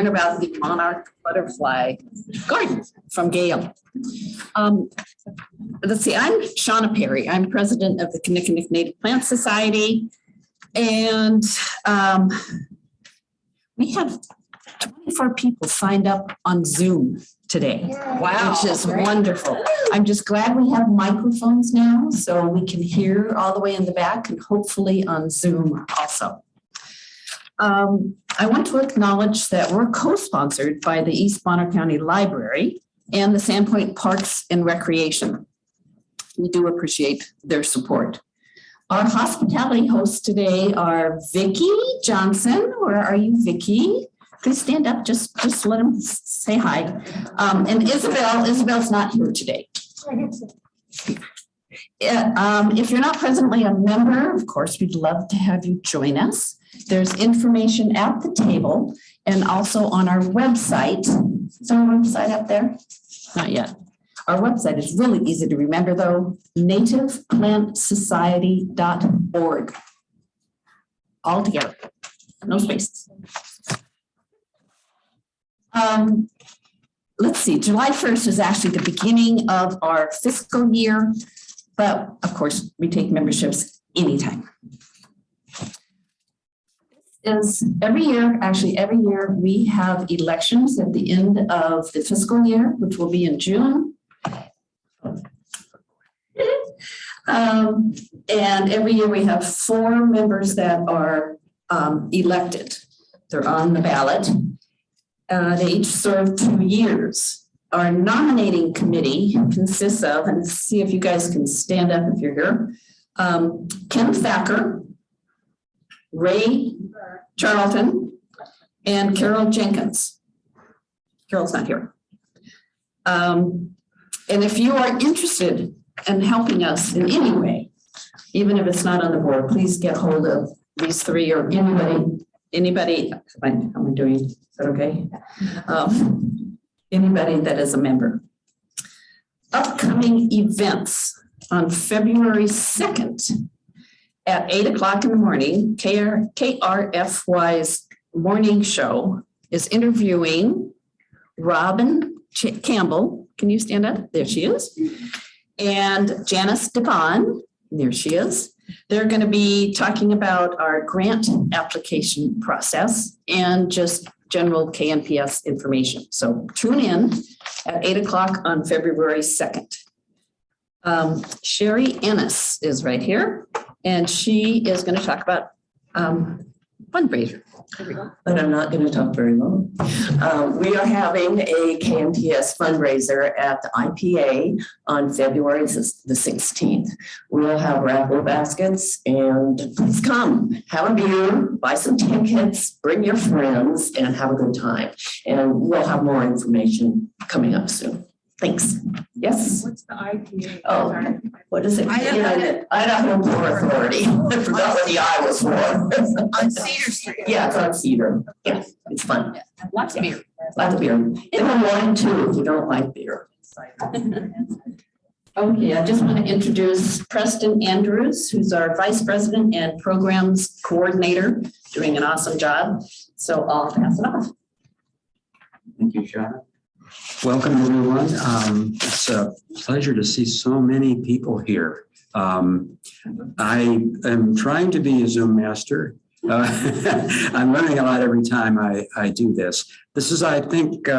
learn about the Monarch Butterfly Garden from Gail. Let's see, I'm Shauna Perry. I'm president of the Kinnickinnick Native Plant Society. And we have 24 people signed up on Zoom today. Wow. Which is wonderful. I'm just glad we have microphones now so we can hear all the way in the back and hopefully on Zoom also. I want to acknowledge that we're co-sponsored by the East Bonner County Library and the Sandpoint Parks and Recreation. We do appreciate their support. Our hospitality hosts today are Vicki Johnson. Where are you, Vicki? Please stand up, just let them say hi. And Isabel's not here today. If you're not presently a member, of course, we'd love to have you join us. There's information at the table and also on our website. Is our website up there? Not yet. Our website is really easy to remember though, nativeplantssociety.org. All together, no spaces. Let's see, July 1st is actually the beginning of our fiscal year, but of course we take memberships anytime. Is every year we have elections at the end of the fiscal year, which will be in June. And every year we have 4 members that are elected. They're on the ballot. They each serve 2 years. Our nominating committee consists of, and see if you guys can stand up if you're here, Ken Thacker, Ray Charlton, and Carol Jenkins. Carol's not here. And if you are interested in helping us in any way, even if it's not on the board, please get hold of these 3 or anybody, how am I doing? Is that okay? Anybody that is a member. Upcoming events on February 2nd at 8 o'clock in the morning, KRFY's morning show is interviewing Robin Campbell. Can you stand up? There she is. And Janice Devon. There she is. They're going to be talking about our grant application process and just general KNPS information. So tune in at 8 o'clock on February 2nd. Sherry Ennis is right here, and she is going to talk about fundraiser. But I'm not going to talk very long. We are having a KNPS fundraiser at the IPA on February the 16th. We'll have raffle baskets, and please come, have a beer, buy some tickets, bring your friends, and have a good time. And we'll have more information coming up soon. Thanks. Yes? What's the IPA? Oh, what is it? Idaho Port Authority. I forgot what the I was for. On Cedar Street. Yeah, it's on Cedar. Yeah, it's fun. Lots of beer. Lots of beer. They have wine too if you don't like beer. Okay, I just want to introduce Preston Andrews, who's our Vice President and Programs Coordinator, doing an awesome job. So I'll pass it off. Thank you, Shauna. Welcome, everyone. It's a pleasure to see so many people here. I am trying to be a Zoom master. I'm learning a lot every time I do this. This is, I think,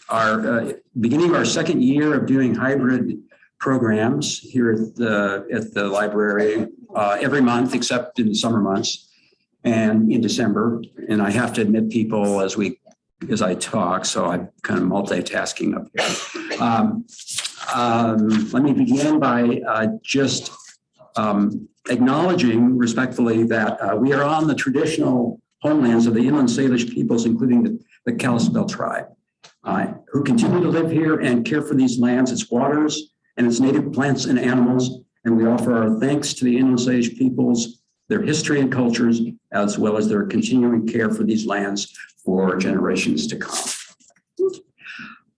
our beginning of our second year of doing hybrid programs here at the library every month, except in the summer months and in December. And I have to admit people as I talk, so I'm kind of multitasking up here. Let me begin by just acknowledging respectfully that we are on the traditional homelands of the inland Salish peoples, including the Kalispel tribe, who continue to live here and care for these lands, its waters, and its native plants and animals. And we offer our thanks to the inland Salish peoples, their history and cultures, as well as their continuing care for these lands for generations to come.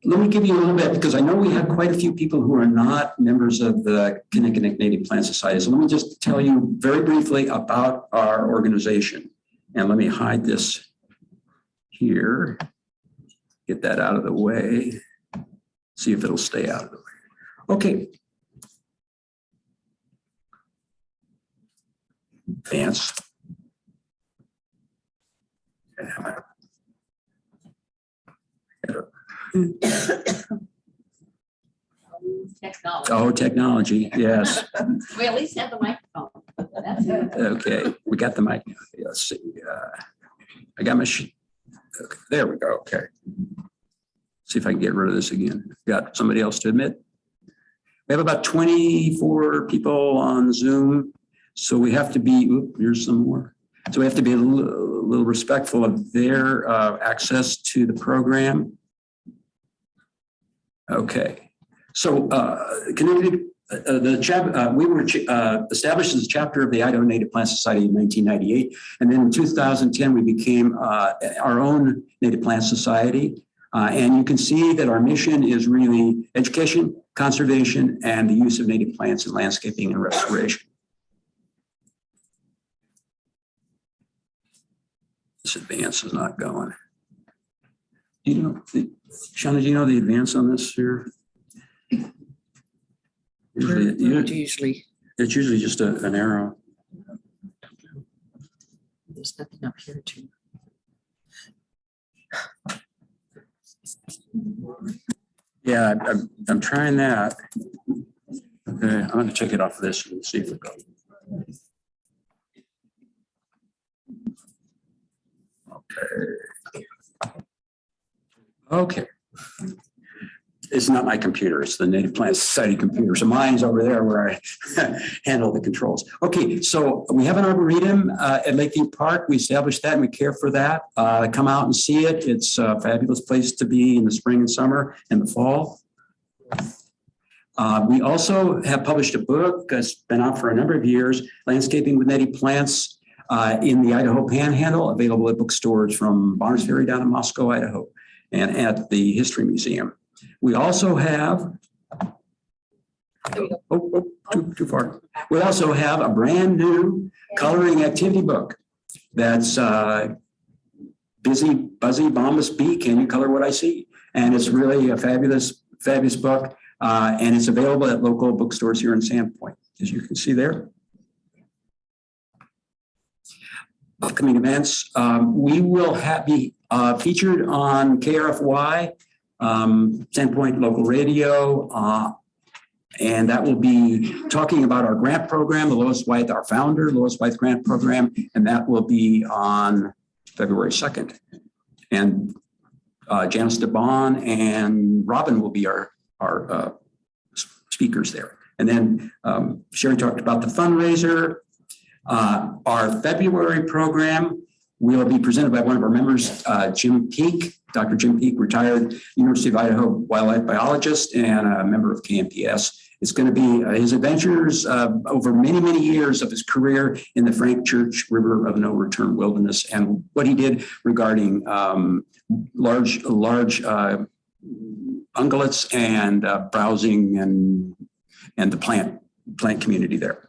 Let me give you a little bit, because I know we have quite a few people who are not members of the Kinnickinnick Native Plant Society. So let me just tell you very briefly about our organization. And let me hide this here. get that out of the way. See if it'll stay out of the way. Okay. Advance. Technology. Oh, technology, yes. We at least have the microphone. That's good. Okay, we got the mic. Let's see. I got my sheet. Okay, there we go. Okay. See if I can get rid of this again. Got somebody else to admit. We have about 24 people on Zoom, so we have to be, here's some more. So we have to be a little respectful of their access to the program. Okay, so connected. We were established as a chapter of the Idaho Native Plant Society in 1998, and then in 2010 we became our own Native Plant Society. And you can see that our mission is really education, conservation, and the use of native plants in landscaping and restoration. This advance is not going. Do you know, Shauna, do you know the advance on this here? Usually, it's usually just an arrow. There's nothing up here too. Yeah, I'm trying that. Okay, I'm going to check it off this and see if it goes. Okay. It's not my computer, it's the Native Plant Society computer. So mine's over there where I handle the controls. Okay, so we have an arboretum at Lakeview Park. We established that and we care for that. Come out and see it. It's a fabulous place to be in the spring and summer and the fall. We also have published a book that's been out for a number of years, Landscaping with Native Plants in the Idaho Panhandle, available at bookstores from Bonners Ferry down in Moscow, Idaho, and at the History Museum. We also have, too far. We also have a brand new coloring activity book that's Busy, Buzzy, Bombus Bee, Can You Color What I See? And it's really a fabulous book. And it's available at local bookstores here in Sandpoint, as you can see there. Upcoming events, we will be featured on KRFY, Sandpoint Local Radio, and that will be talking about our grant program, the Lois Wythe, our founder, Lois Wythe Grant Program, and that will be on February 2nd. And Janice DeBon and Robin will be our speakers there. And then Sherry talked about the fundraiser. Our February program will be presented by one of our members, Jim Peak. Dr. Jim Peak, retired University of Idaho wildlife biologist and a member of KNPS. It's going to be his adventures over many, many years of his career in the Frank Church River of No Return Wilderness and what he did regarding large ungulates and browsing and the plant community there.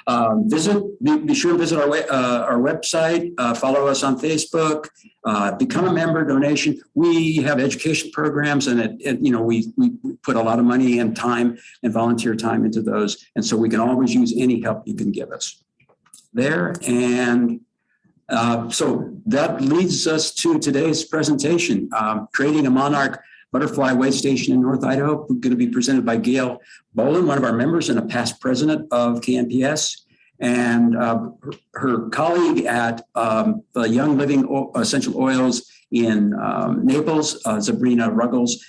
Be sure to visit our website, follow us on Facebook, become a member. Donation. We have education programs, and we put a lot of money and time and volunteer time into those, and so we can always use any help you can give us there. And so that leads us to today's presentation, creating a Monarch Butterfly Waystation in North Idaho, going to be presented by Gail Bolin, one of our members and a past president of KNPS, and her colleague at the Young Living Essential Oils in Naples, Sabrina Ruggles,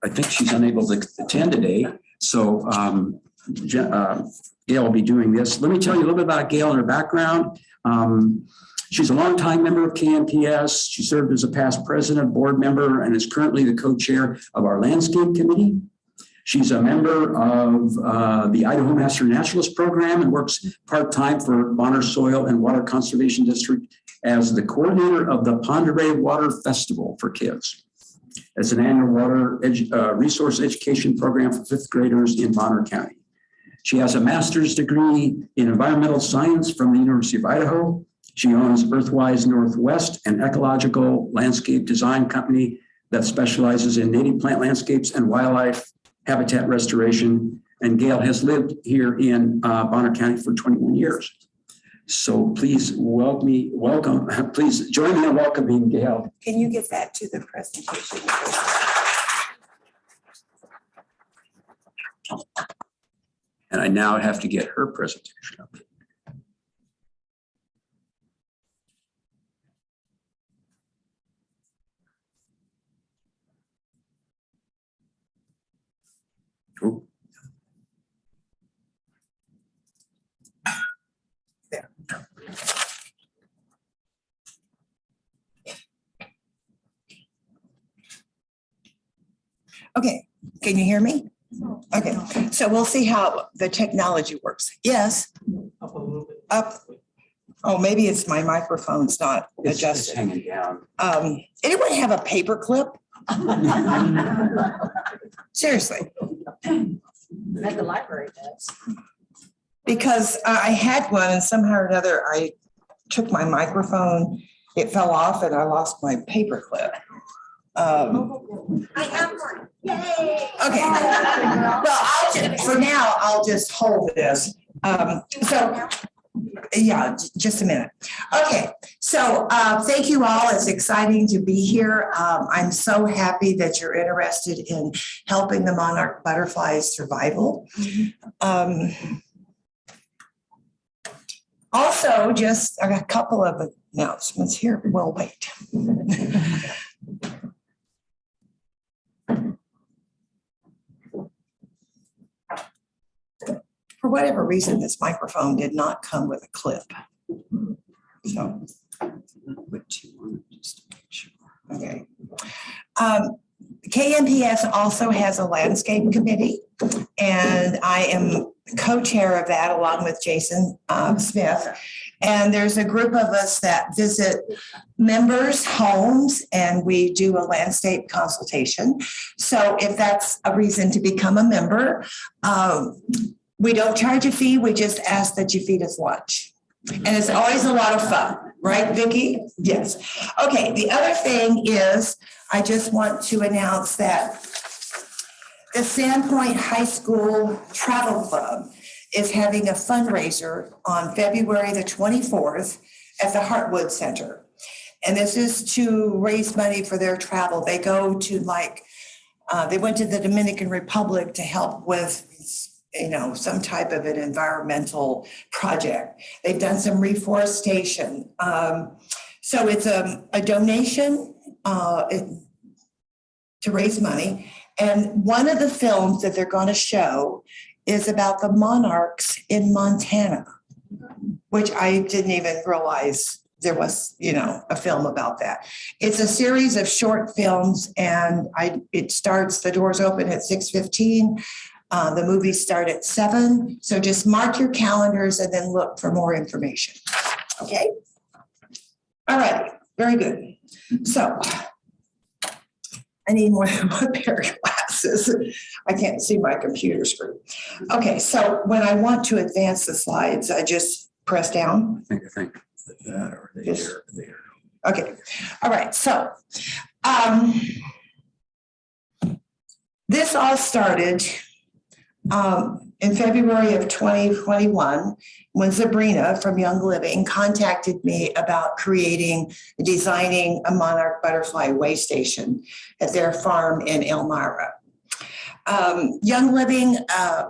I think she's unable to attend today. So Gail will be doing this. Let me tell you a little bit about Gail and her background. She's a longtime member of KNPS. She served as a past president, board member, and is currently the co-chair of our landscape committee. She's a member of the Idaho Master Naturalist Program and works part-time for Bonner Soil and Water Conservation District as the coordinator of the Pend Oreille Water Festival for kids. It's an annual water resource education program for fifth graders in Bonner County. She has a master's degree in environmental science from the University of Idaho She owns Earthwise Northwest, an ecological landscape design company that specializes in native plant landscapes and wildlife habitat restoration. And Gail has lived here in Bonner County for 21 years. So please welcome, please join me in welcoming Gail. Can you get that to the presentation? And I now have to get her presentation up. Cool. There. Okay, can you hear me? Okay, so we'll see how the technology works. Yes, Up a little bit. up. Oh, maybe it's my microphone's not It's adjusted. hanging down. Anyone have a paper clip? Seriously, At the library does. because I had one and somehow or another I took my microphone, it fell off and I lost my paper clip. I have one. Yay. Okay. Well, for now, I'll just hold this. Yeah, just a minute. Okay, so thank you all. It's exciting to be here. I'm so happy that you're interested in helping the monarch butterfly's survival. Also, just a couple of announcements here. We'll wait. For whatever reason, this microphone did not come with a clip. So, What you want, just to make sure. okay. KNPS also has a landscape committee, and I am co-chair of that along with Jason Smith. And there's a group of us that visit members' homes and we do a landscape consultation. So if that's a reason to become a member, we don't charge a fee, we just ask that you feed us lunch. And it's always a lot of fun, right, Vicki? Yes. Okay, the other thing is, I just want to announce that the Sandpoint High School Travel Club is having a fundraiser on February the 24th at the Heartwood Center. And this is to raise money for their travel. They go to they went to the Dominican Republic to help with some type of an environmental project. They've done some reforestation. So it's a donation to raise money. And one of the films that they're going to show is about the monarchs in Montana, which I didn't even realize there was, a film about that. It's a series of short films, and the doors open at 6:15. The movies start at 7. So just mark your calendars and then look for more information. Okay? All right, very good. So I need more than one pair of glasses. I can't see my computer screen. Okay, so when I want to advance the slides, I just press down. I think that or there. Okay, all right, so this all started in February of 2021, when Sabrina from Young Living contacted me about designing a monarch butterfly waystation at their farm in Elmira. Young Living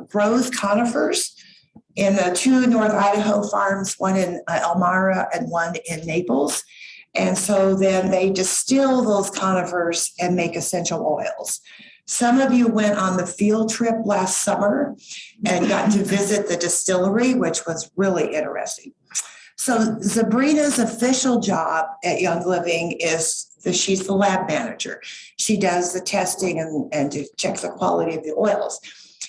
grows conifers in the 2 North Idaho farms, one in Elmira and one in Naples. And so then they distill those conifers and make essential oils. Some of you went on the field trip last summer and got to visit the distillery, which was really interesting. So Sabrina's official job at Young Living is she's the lab manager. She does the testing and to check the quality of the oils.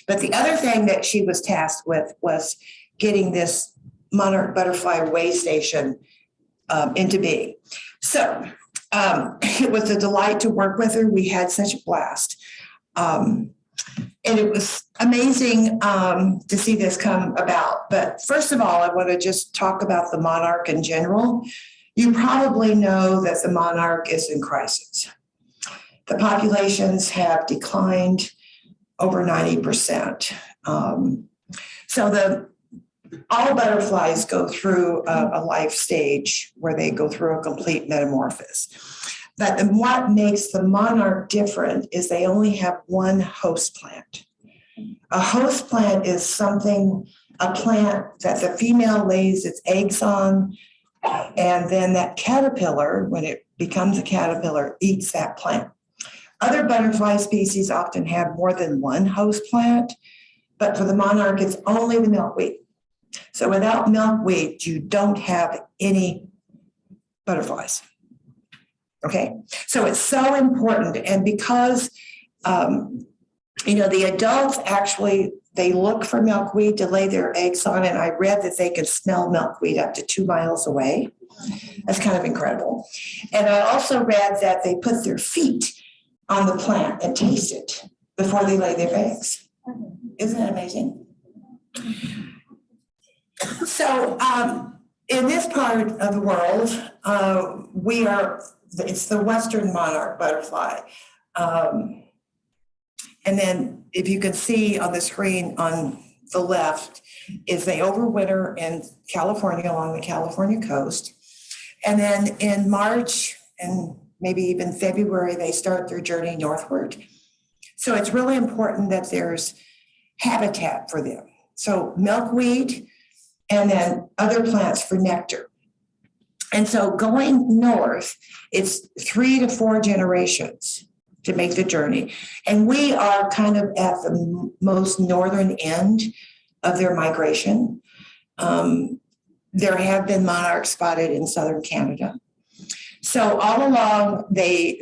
But the other thing that she was tasked with was getting this monarch butterfly waystation into being. So it was a delight to work with her. We had such a blast. And it was amazing to see this come about. But first of all, I want to just talk about the monarch in general. You probably know that the monarch is in crisis. The populations have declined over 90%. So all butterflies go through a life stage where they go through a complete metamorphosis. But what makes the monarch different is they only have one host plant. A host plant is a plant that the female lays its eggs on, and then that caterpillar, when it becomes a caterpillar, eats that plant. Other butterfly species often have more than one host plant, but for the monarch, it's only the milkweed. So without milkweed, you don't have any butterflies. Okay, so it's so important. And because, the adults actually, they look for milkweed to lay their eggs on. And I read that they can smell milkweed up to 2 miles away. That's kind of incredible. And I also read that they put their feet on the plant and taste it before they lay their eggs. Isn't that amazing? So in this part of the world, it's the Western monarch butterfly. And then if you can see on the screen on the left is they overwinter in California along the California coast. And then in March and maybe even February, they start their journey northward. So it's really important that there's habitat for them. So milkweed and then other plants for nectar. And so going north, it's 3 to 4 generations to make the journey. And we are kind of at the most northern end of their migration. There have been monarchs spotted in southern Canada. So all along, the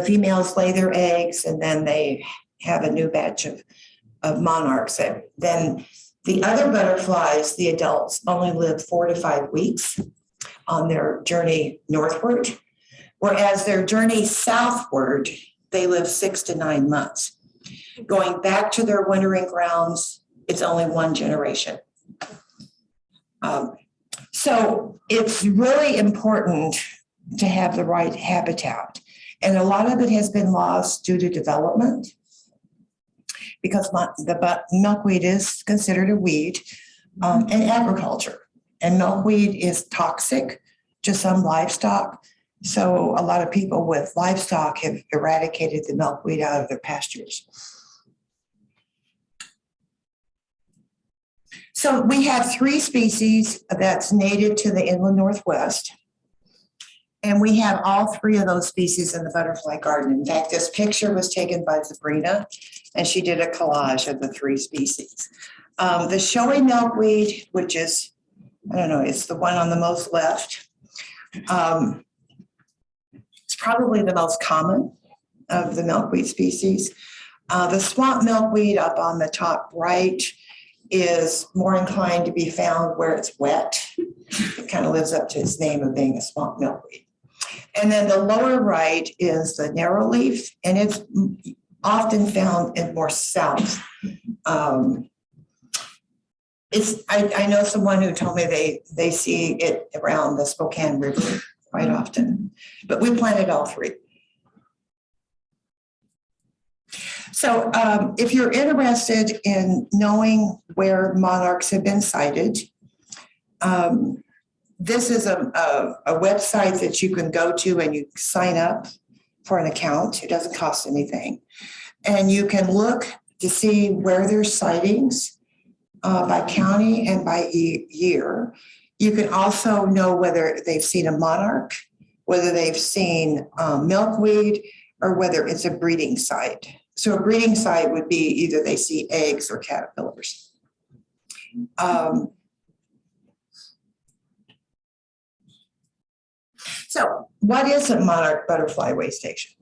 females lay their eggs, and then they have a new batch of monarchs. Then the other butterflies, the adults, only live 4 to 5 weeks on their journey northward, whereas their journey southward, they live 6 to 9 months. Going back to their wintering grounds, it's only 1 generation. So it's really important to have the right habitat. And a lot of it has been lost due to development because the milkweed is considered a weed in agriculture. And milkweed is toxic to some livestock. So a lot of people with livestock have eradicated the milkweed out of their pastures. So we have 3 species that's native to the inland Northwest. And we have all 3 of those species in the butterfly garden. In fact, this picture was taken by Sabrina, and she did a collage of the 3 species. The showy milkweed, which is, it's the one on the most left. It's probably the most common of the milkweed species. The swamp milkweed up on the top right is more inclined to be found where it's wet. It kind of lives up to its name of being a swamp milkweed. And then the lower right is the narrow leaf, and it's often found in more south. I know someone who told me they see it around the Spokane River quite often, but we planted all 3. So if you're interested in knowing where monarchs have been sighted, this is a website that you can go to and you sign up for an account. It doesn't cost anything. And you can look to see where there's sightings by county and by year. You can also know whether they've seen a monarch, whether they've seen milkweed, or whether it's a breeding site. So a breeding site would be either they see eggs or caterpillars. So what is a monarch butterfly waystation?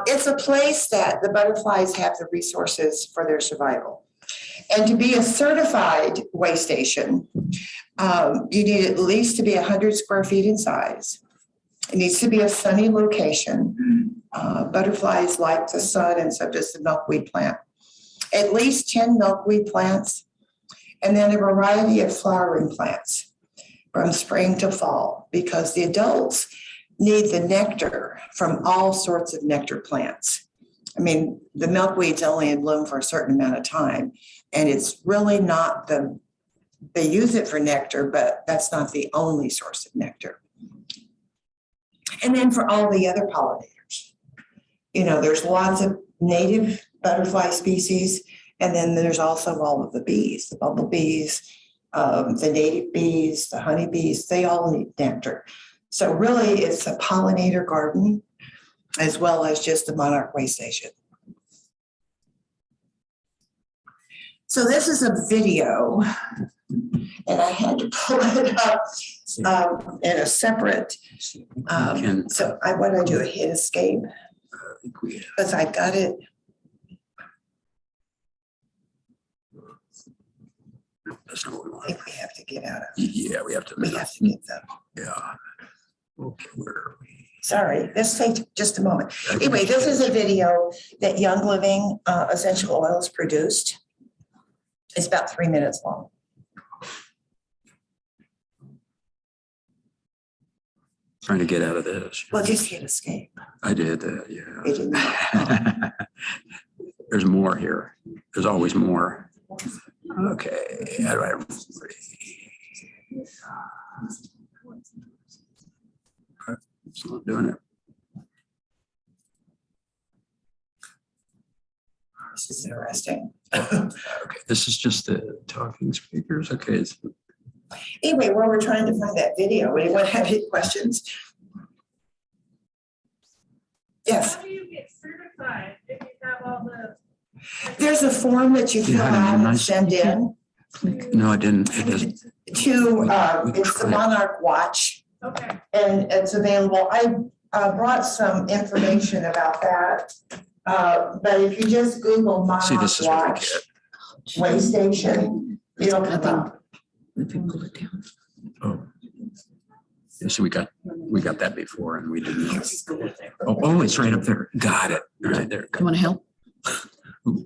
It's a place that the butterflies have the resources for their survival. And to be a certified waystation, you need at least to be 100 square feet in size. It needs to be a sunny location. Butterflies like the sun, and so does the milkweed plant. At least 10 milkweed plants, and then a variety of flowering plants from spring to fall, because the adults need the nectar from all sorts of nectar plants. I mean, the milkweed's only in bloom for a certain amount of time, and it's really not they use it for nectar, but that's not the only source of nectar. And then for all the other pollinators, there's lots of native butterfly species, and then there's also all of the bees, the bumblebees, the native bees, the honeybees, they all need nectar. So really it's a pollinator garden as well as just the Monarch Waystation. So this is a video, and I had to pull it up in a separate, what do I do? I hit escape because I got it. That's not what we I want. think we have to get out of. Yeah, we have to. We have to get them. Yeah. Okay, where are we? Sorry, this takes just a moment. Anyway, this is a video that Young Living Essential Oils produced. It's about 3 minutes long. Trying to get out of this. Well, just hit escape. I did that, yeah. It didn't. There's more here. There's always more. Okay, how do I? It's not doing it. This is interesting. Okay, this is just the talking speakers. Okay. Anyway, while we're trying to find that video, anyone have any questions? Yes. How do you get certified if you have all the? There's a form that you fill Yeah, out and nice. send in No, I didn't. It doesn't. to, it's the Monarch Watch, Okay. and it's available. I brought some information about that. But if you just Google See, Monarch this is what we Watch get. Waystation, it'll come up. Oh. Yeah, so we got that before and we didn't. Oh, it's right up there. Got it. Right there. You want to help? Oh,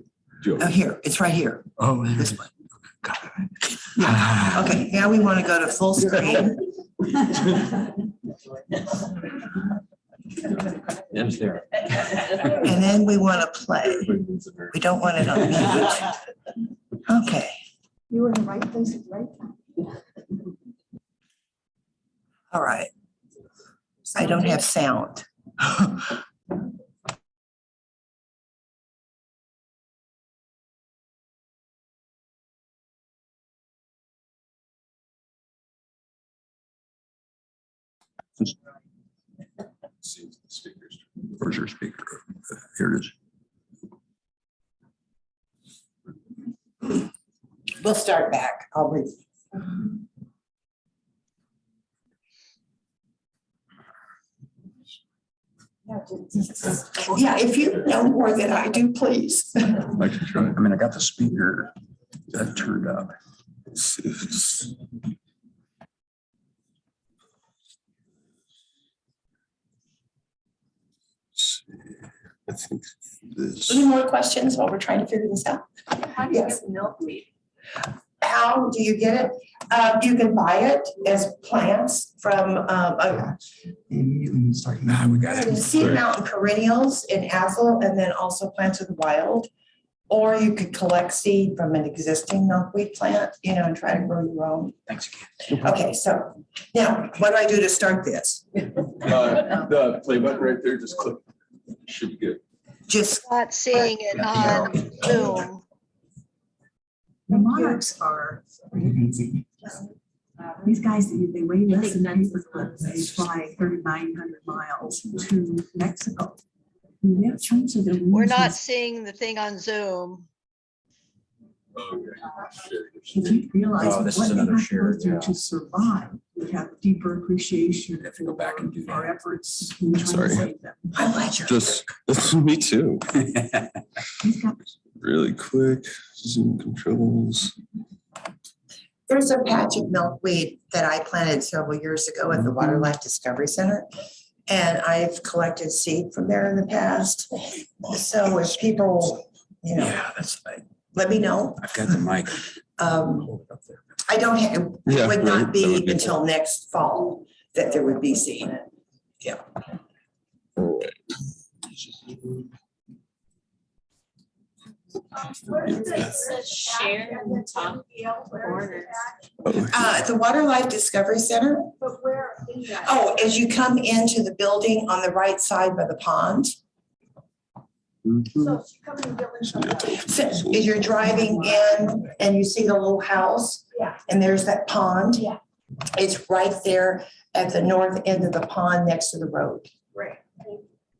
here, it's right here. Oh, this one. Got it. Okay, now we want to go to full screen. It's there. And then we want to play. We don't want it on mute. Okay. You were in the right place at the right time. All right. I don't have sound. Where's your speaker? Here it is. We'll start back. I'll read. Yeah, if you know more than I do, please. I can try. I mean, I got the speaker that turned up. I think this. Any more questions while we're trying to figure this out? How do you Yes. get milkweed? How do you get it? You can buy it as plants from Nah, we got it. Sea Mountain perennials in Athol, and then also plants of the wild. Or you could collect seed from an existing milkweed plant, and try to grow your own. Thanks again. Okay, so now what do I do to start this? The play button right there, just click. Should be good. Just, Not seeing it on Zoom. The monarchs are pretty amazing. These guys, they weigh less than paperclips. They fly 3,900 miles to Mexico. And they have chunks of their wings. We're not seeing the thing on Zoom. If you realize Oh, this what is they another have to share, go through yeah. to survive, we have deeper appreciation Have to go back and do that. our efforts in trying Sorry. to save them. I'm glad you're. Just, me too. These guys, Really quick, Zoom controls. There's a patch of milkweed that I planted several years ago at the Water Life Discovery Center. And I've collected seed from there in the past. So if people, Yeah, that's right. let me know. I've got the mic. I don't have, it Yeah, would right, not that be would be until next fall that there would be seed. Share in the top corner. At the Water Life Discovery Center. But where is that? Oh, as you come into the building on the right side by the pond, Mhm. So she come in the building from the- so as you're driving in and you see the little house. Yeah. And there's that pond. Yeah. It's right there at the north end of the pond next to the road. Right.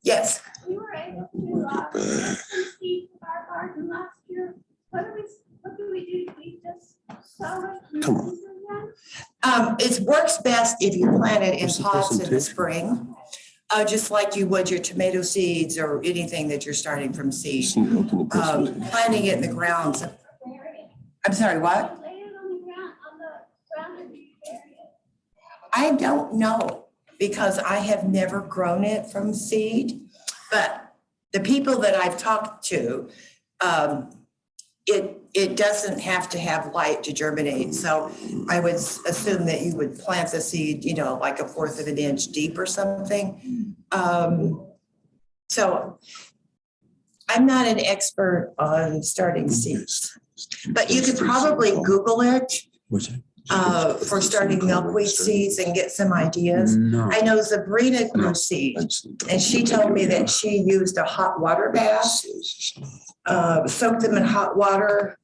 Yes. We were able to, see our garden last year. What do we do? We just sow it? Come on. It works best if you plant it in What's the pots in the presentation? spring. Just like you would your tomato seeds or anything that you're starting from seed. Planting it in the ground. I'm sorry, what? Lay it on the ground, and you bury it. I don't know because I have never grown it from seed. But the people that I've talked to, it doesn't have to have light to germinate. So I would assume that you would plant the seed, like 1/4 of an inch deep or something. So I'm not an expert on starting seeds, but you could probably Google it for starting milkweed seeds and get some ideas. No. I know Sabrina grew seeds, and she told me that she used a hot water bath, soaked them in hot water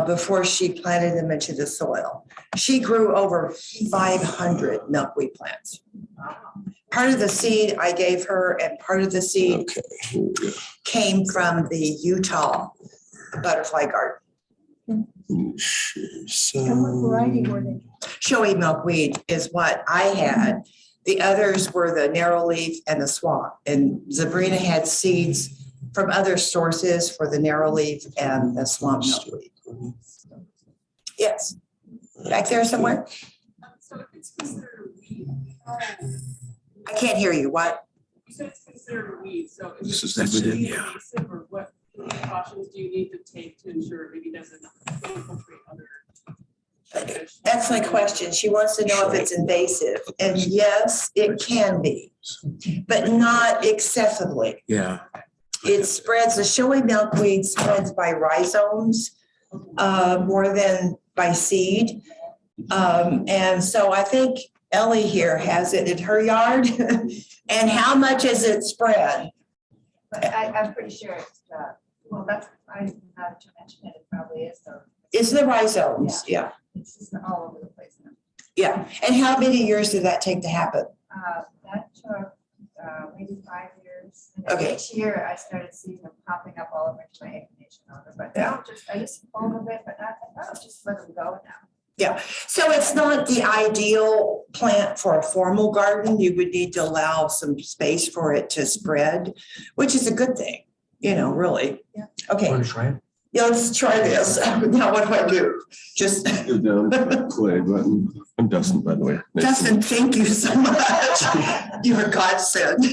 before she planted them into the soil. She grew over 500 milkweed plants. Part of the seed I gave her and part of the seed came from the Utah butterfly garden. And what variety were they? Showy milkweed is what I had. The others were the narrow leaf and the swamp. And Sabrina had seeds from other sources for the narrow leaf and the swamp milkweed. Yes. Back there somewhere? So if it's considered a weed. I can't hear you. What? You said it's considered a weed, so. This is That's it, being yeah. invasive, or what precautions do you need to take to ensure it maybe doesn't infiltrate other? Excellent question. She wants to know if it's invasive. And yes, it can be, but not excessively. Yeah. It spreads, the showy milkweed spreads by rhizomes more than by seed. And so I think Ellie here has it in her yard. And how much is it spread? I'm pretty sure it's, well, that's, I have to mention it, it probably is, though. It's the rhizomes, yeah, It's just all over the place now. yeah. And how many years did that take to happen? That took, maybe 5 years. And then Okay. each year I started seeing them popping up all over my inclination order, but Yeah. now I just fold a bit, but I'll just let them go now. Yeah, so it's not the ideal plant for a formal garden. You would need to allow some space for it to spread, which is a good thing, really. Yeah. Okay, Want to try it? yeah, let's try this. Now, what do I do? Just, Go down to the play button. I'm Dustin, by the way. Nice to Dustin, thank you so much. You're a godsend.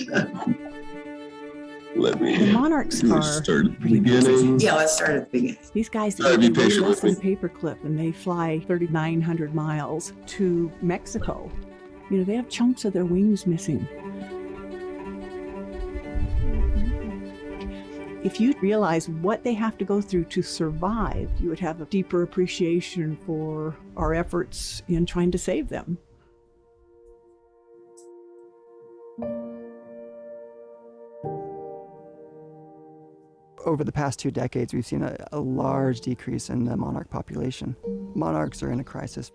Let me The monarchs are start at the pretty beginning. Yeah, let's start at the beginning. these guys Try to that be they weigh patient less with than paperclip and they fly 3,900 miles to Mexico. They have chunks of their wings missing. If you realize what they have to go through to survive, you would have a deeper appreciation for our efforts in trying to save them. Over the past 2 decades, we've seen a large decrease in the monarch population. Monarchs are in a crisis.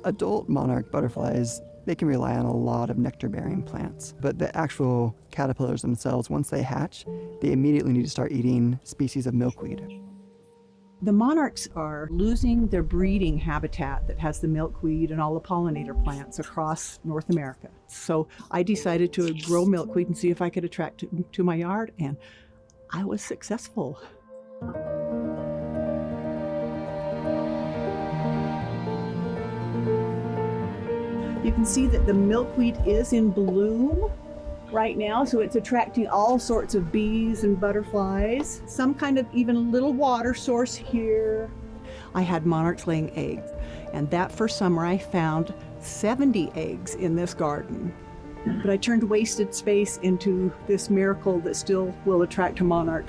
Adult monarch butterflies, they can rely on a lot of nectar-bearing plants, but the actual caterpillars themselves, once they hatch, they immediately need to start eating species of milkweed. The monarchs are losing their breeding habitat that has the milkweed and all the pollinator plants across North America. So I decided to grow milkweed and see if I could attract it to my yard, and I was successful. You can see that the milkweed is in bloom right now, so it's attracting all sorts of bees and butterflies. Some kind of even little water source here. I had monarchs laying eggs, and that first summer I found 70 eggs in this garden. But I turned wasted space into this miracle that still will attract a monarch.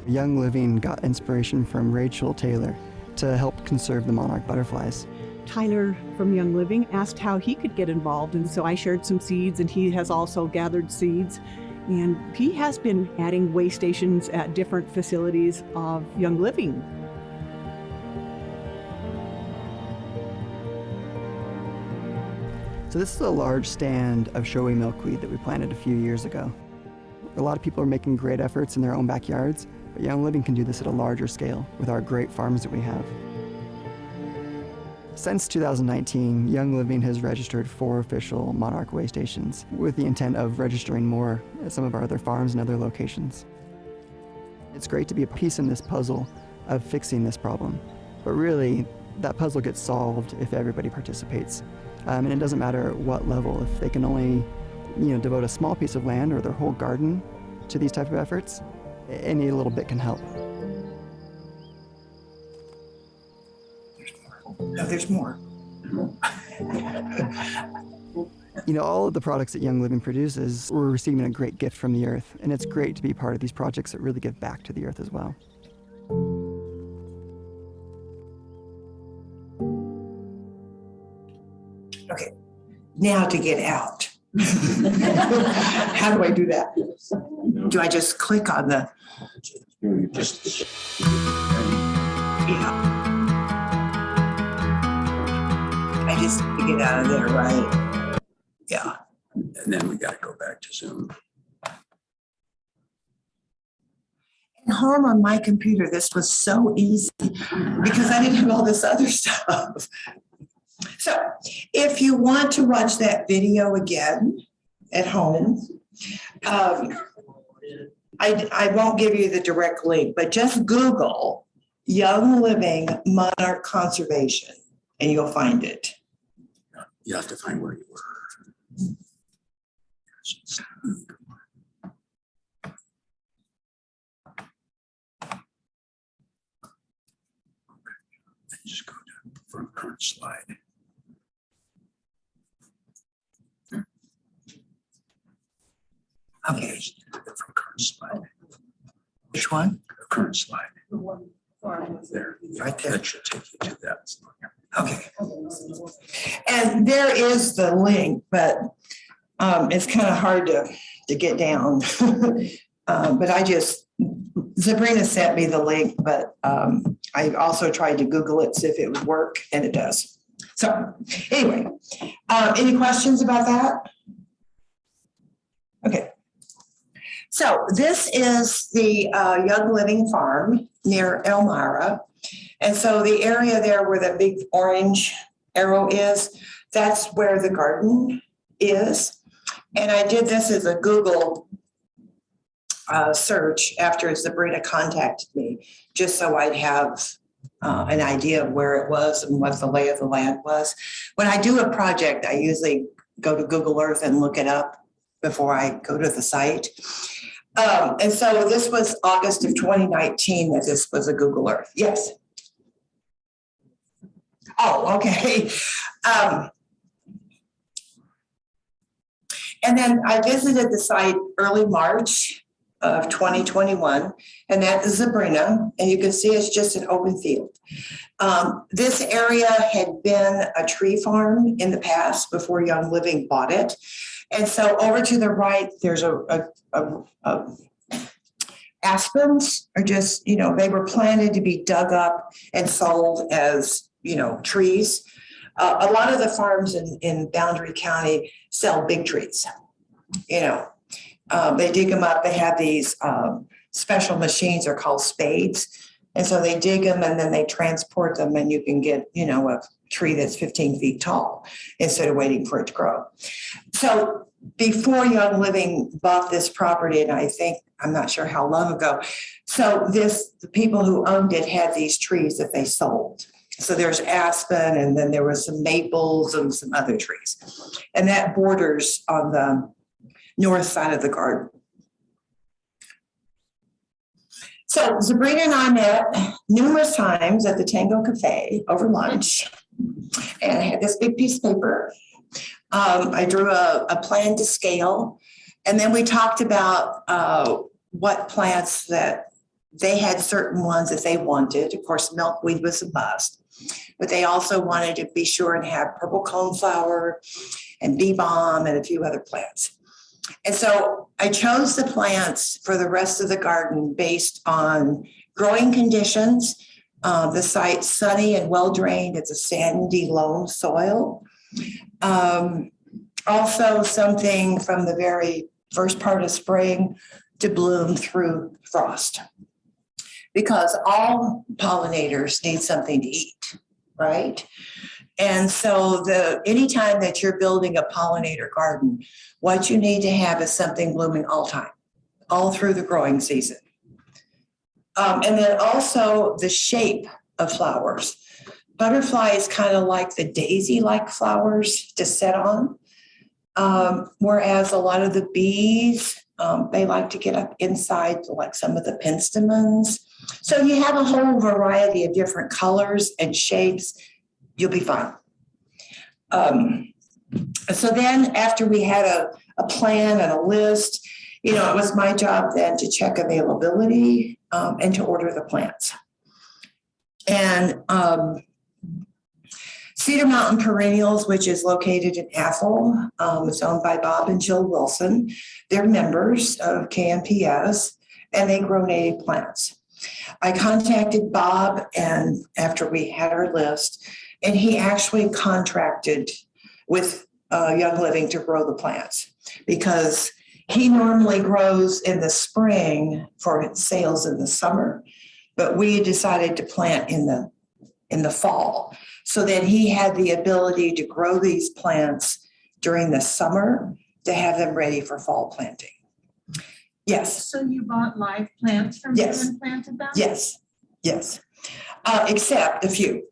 Young Living got inspiration from Rachel Taylor to help conserve the monarch butterflies. Tyler from Young Living asked how he could get involved, and so I shared some seeds, and he has also gathered seeds. And he has been adding waystations at different facilities of Young Living. So this is a large stand of showy milkweed that we planted a few years ago. A lot of people are making great efforts in their own backyards, but Young Living can do this at a larger scale with our great farms that we have. Since 2019, Young Living has registered 4 official Monarch Waystations with the intent of registering more at some of our other farms and other locations. It's great to be a piece in this puzzle of fixing this problem, but really that puzzle gets solved if everybody participates. And it doesn't matter at what level. If they can only, devote a small piece of land or their whole garden to these type of efforts, any little bit can help. No, there's more. All of the products that Young Living produces, we're receiving a great gift from the earth, and it's great to be part of these projects that really give back to the earth as well. Okay, now to get out. How do I do that? Do I just click on the? Yeah. I just need to get out of there, right? Yeah. And then we got to go back to Zoom. At home on my computer, this was so easy because I didn't have all this other stuff. So if you want to watch that video again at home, I won't give you the direct link, but just Google Young Living Monarch Conservation and you'll find it. You have to find where you were. Just go to from current slide. Okay. From current slide. Which one? Current slide. There. Right there. That should take you to that. Okay. And there is the link, but it's kind of hard to get down. But Sabrina sent me the link, but I also tried to Google it, see if it would work, and it does. So anyway, any questions about that? Okay. So this is the Young Living Farm near Elmira. And so the area there where the big orange arrow is, that's where the garden is. And I did this as a Google search after Sabrina contacted me, just so I'd have an idea of where it was and what the lay of the land was. When I do a project, I usually go to Google Earth and look it up before I go to the site. And so this was August of 2019 that this was a Google Earth. Yes. Oh, okay. And then I visited the site early March of 2021, and that is Sabrina, and you can see it's just an open field. This area had been a tree farm in the past before Young Living bought it. And so over to the right, there's aspens are just, they were planted to be dug up and sold as, trees. A lot of the farms in Boundary County sell big trees. They dig them up. They have these special machines are called spades. And so they dig them and then they transport them and you can get, a tree that's 15 feet tall instead of waiting for it to grow. So before Young Living bought this property, and I'm not sure how long ago, so the people who owned it had these trees that they sold. So there's aspen, and then there was some maples and some other trees. And that borders on the north side of the garden. So Sabrina and I met numerous times at the Tango Cafe over lunch, and I had this big piece of paper. I drew a plan to scale, and then we talked about what plants that they had, certain ones that they wanted. Of course, milkweed was a must, but they also wanted to be sure and have purple coneflower and bee balm and a few other plants. And so I chose the plants for the rest of the garden based on growing conditions. The site's sunny and well-drained. It's a sandy loam soil. Also something from the very first part of spring to bloom through frost. Because all pollinators need something to eat, right? And so anytime that you're building a pollinator garden, what you need to have is something blooming all time, all through the growing season. And then also the shape of flowers. Butterflies kind of like the daisy-like flowers to set on, whereas a lot of the bees, they like to get up inside, like some of the penstemons. So you have a whole variety of different colors and shapes. You'll be fine. So then after we had a plan and a list, it was my job then to check availability and to order the plants. And Cedar Mountain Perennials, which is located in Athol, is owned by Bob and Jill Wilson. They're members of KNPS, and they grow native plants. I contacted Bob, and after we had our list, and he actually contracted with Young Living to grow the plants, because he normally grows in the spring for sales in the summer, but we decided to plant in the fall. So that he had the ability to grow these plants during the summer to have them ready for fall planting. Yes. So you bought live plants from him and planted them? Yes, except a few.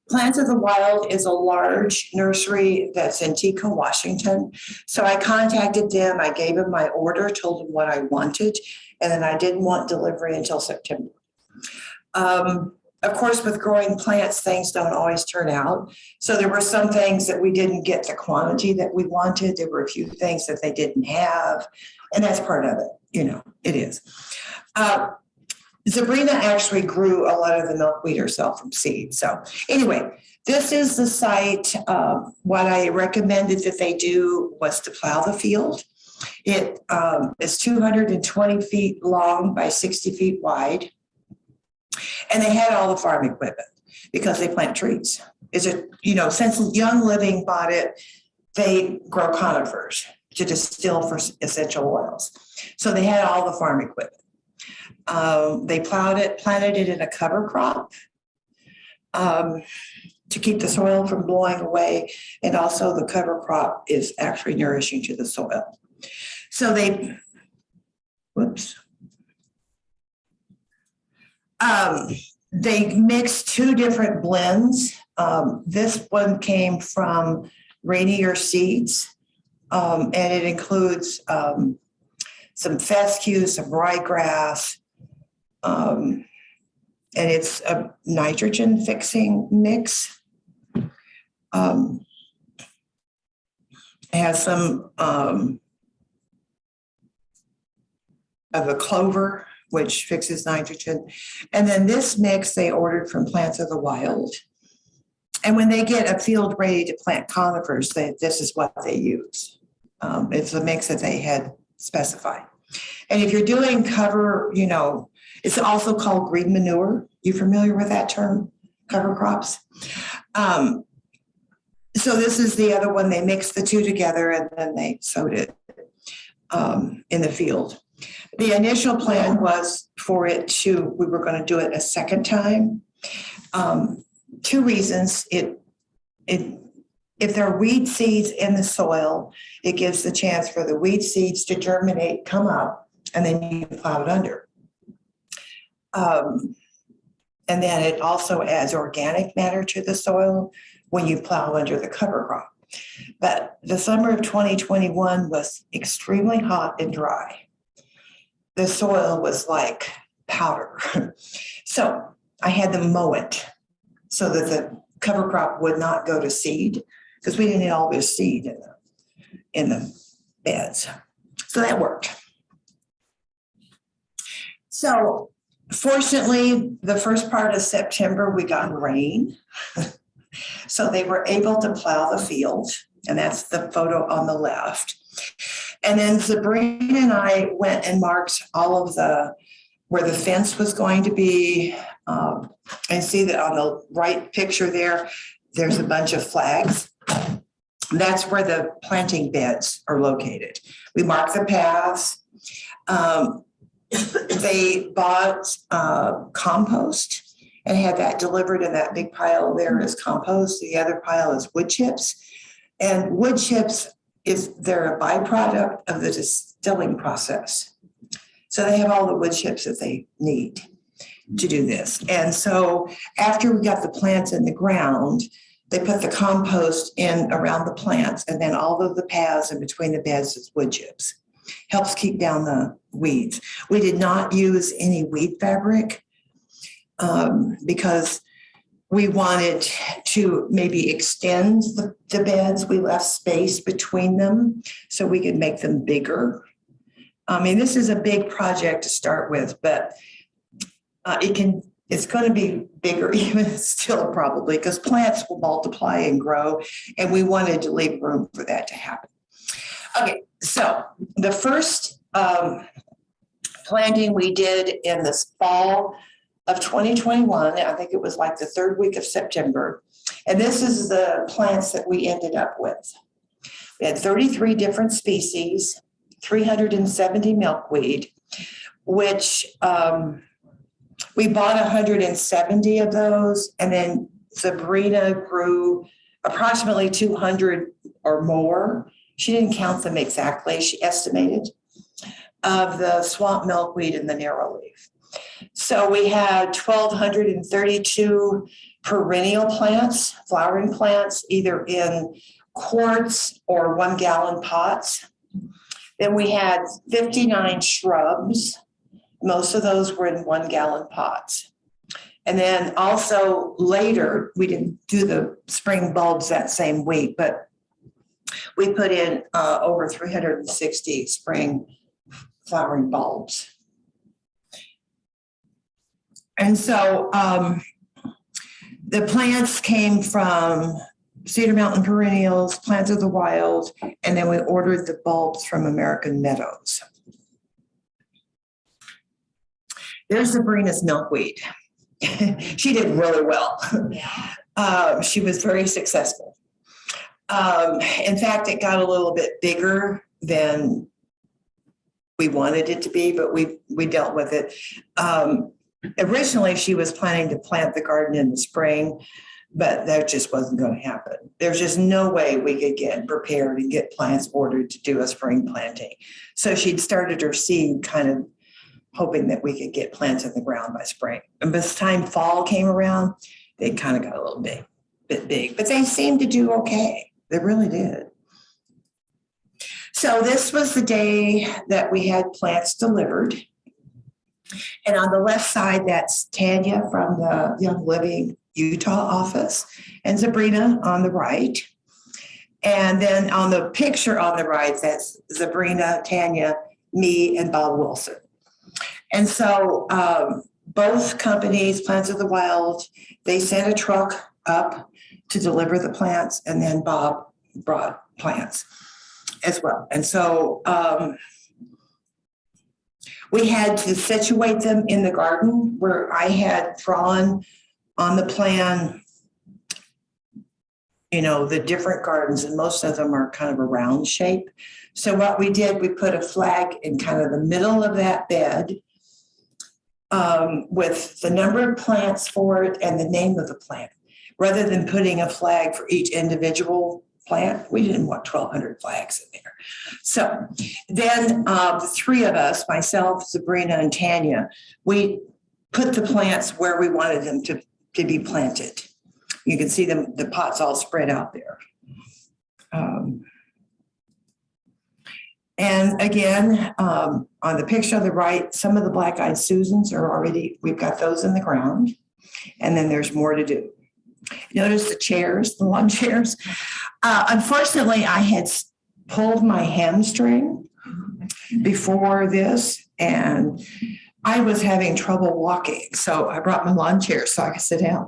Plants of the Wild is a large nursery that's in Tico, Washington. So I contacted them, I gave them my order, told them what I wanted, and then I didn't want delivery until September. Of course, with growing plants, things don't always turn out. So there were some things that we didn't get the quantity that we wanted. There were a few things that they didn't have, and that's part of it. It is. Sabrina actually grew a lot of the milkweed herself from seed. So anyway, this is the site. What I recommended that they do was to plow the field. It is 220 feet long by 60 feet wide. And they had all the farm equipment because they plant trees. Since Young Living bought it, they grow conifers to distill for essential oils. So they had all the farm equipment. They plowed it, planted it in a cover crop to keep the soil from blowing away. And also the cover crop is actually nourishing to the soil. So they mixed two different blends. This one came from Rainier Seeds, and it includes some fescue, some ryegrass, and it's a nitrogen fixing mix. It has some of the clover, which fixes nitrogen. And then this mix they ordered from Plants of the Wild. And when they get a field ready to plant conifers, this is what they use. It's a mix that they had specified. And if you're doing cover, it's also called green manure. You familiar with that term, cover crops? So this is the other one. They mixed the two together and then they sowed it in the field. The initial plan was for we were going to do it a second time. Two reasons. If there are weed seeds in the soil, it gives the chance for the weed seeds to germinate, come up, and then you plow it under. And then it also adds organic matter to the soil when you plow under the cover crop. But the summer of 2021 was extremely hot and dry. The soil was like powder. So I had them mow it so that the cover crop would not go to seed, because we didn't need all this seed in the beds. So that worked. So fortunately, the first part of September, we got rain. So they were able to plow the field, and that's the photo on the left. And then Sabrina and I went and marked all of where the fence was going to be. And see that on the right picture there's a bunch of flags. That's where the planting beds are located. We marked the paths. They bought compost and had that delivered in that big pile there as compost. The other pile is wood chips. And wood chips they're a byproduct of the distilling process. So they have all the wood chips that they need to do this. And so after we got the plants in the ground, they put the compost in around the plants, and then all of the paths in between the beds is wood chips. Helps keep down the weeds. We did not use any weed fabric because we wanted to maybe extend the beds. We left space between them so we could make them bigger. I mean, this is a big project to start with, but it's going to be bigger even still probably, because plants will multiply and grow, and we wanted to leave room for that to happen. Okay, so the first planting we did in this fall of 2021, I think it was like the third week of September, and this is the plants that we ended up with. We had 33 different species, 370 milkweed, which we bought 170 of those, and then Sabrina grew approximately 200 or more. She didn't count them exactly, she estimated, of the swamp milkweed and the narrowleaf. So we had 1,232 perennial plants, flowering plants, either in quarts or 1 gallon pots. Then we had 59 shrubs. Most of those were in 1 gallon pots. And then also later, we didn't do the spring bulbs that same week, but we put in over 360 spring flowering bulbs. And so the plants came from Cedar Mountain Perennials, Plants of the Wild, and then we ordered the bulbs from American Meadows. There's Sabrina's milkweed. She did really well. She was very successful. In fact, it got a little bit bigger than we wanted it to be, but we dealt with it. Originally, she was planning to plant the garden in the spring, but that just wasn't going to happen. There's just no way we could get prepared and get plants ordered to do a spring planting. So she'd started her seed kind of hoping that we could get plants in the ground by spring. And by the time fall came around, they kind of got a little bit big, but they seemed to do okay. They really did. So this was the day that we had plants delivered. And on the left side, that's Tanya from the Young Living Utah office, and Sabrina on the right. And then on the picture on the right, that's Sabrina, Tanya, me, and Bob Wilson. And so both companies, Plants of the Wild, they sent a truck up to deliver the plants, and then Bob brought plants as well. And so we had to situate them in the garden where I had drawn on the plan, you know, the different gardens, and most of them are kind of a round shape. So what we did, we put a flag in kind of the middle of that bed with the number of plants for it and the name of the plant. Rather than putting a flag for each individual plant, we didn't want 1,200 flags in there. So then the three of us, myself, Sabrina, and Tanya, we put the plants where we wanted them to be planted. You can see them, the pots all spread out there. And again, on the picture on the right, some of the black-eyed Susans are already, we've got those in the ground. And then there's more to do. Notice the chairs, the lawn chairs. Unfortunately, I had pulled my hamstring before this, and I was having trouble walking. So I brought my lawn chair so I could sit down.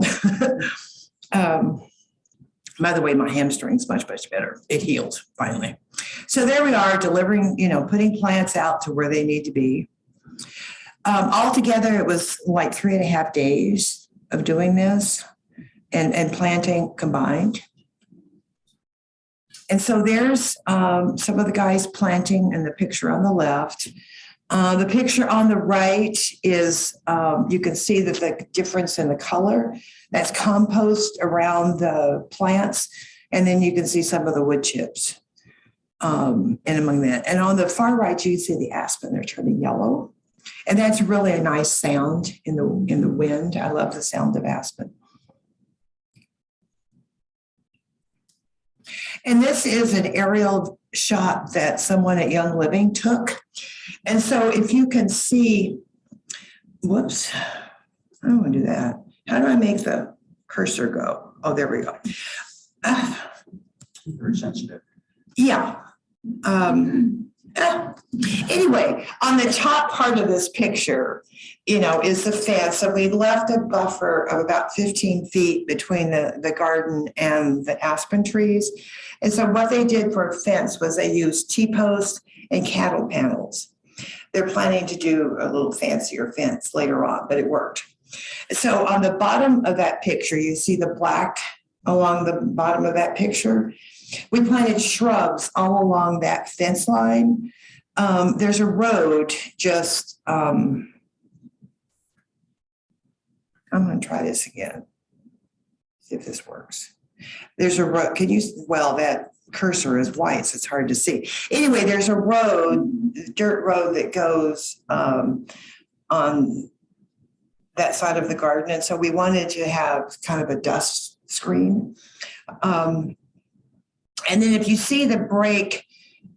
By the way, my hamstring's much, much better. It healed finally. So there we are delivering, putting plants out to where they need to be. Altogether, it was like 3.5 days of doing this and planting combined. And so there's some of the guys planting in the picture on the left. The picture on the right is, you can see that the difference in the color, that's compost around the plants. And then you can see some of the wood chips in among that. And on the far right, you can see the aspen, they're turning yellow. And that's really a nice sound in the wind. I love the sound of aspen. And this is an aerial shot that someone at Young Living took. And so if you can see, whoops, I don't want to do that. How do I make the cursor go? Oh, there we go. Very sensitive. Yeah. Anyway, on the top part of this picture, is the fence. So we left a buffer of about 15 feet between the garden and the aspen trees. And so what they did for a fence was they used T-posts and cattle panels. They're planning to do a little fancier fence later on, but it worked. So on the bottom of that picture, you see the black along the bottom of that picture. We planted shrubs all along that fence line. There's a road just, I'm going to try this again. See if this works. There's a road. That cursor is white, so it's hard to see. Anyway, there's a road, dirt road that goes on that side of the garden. And so we wanted to have kind of a dust screen. And then if you see the break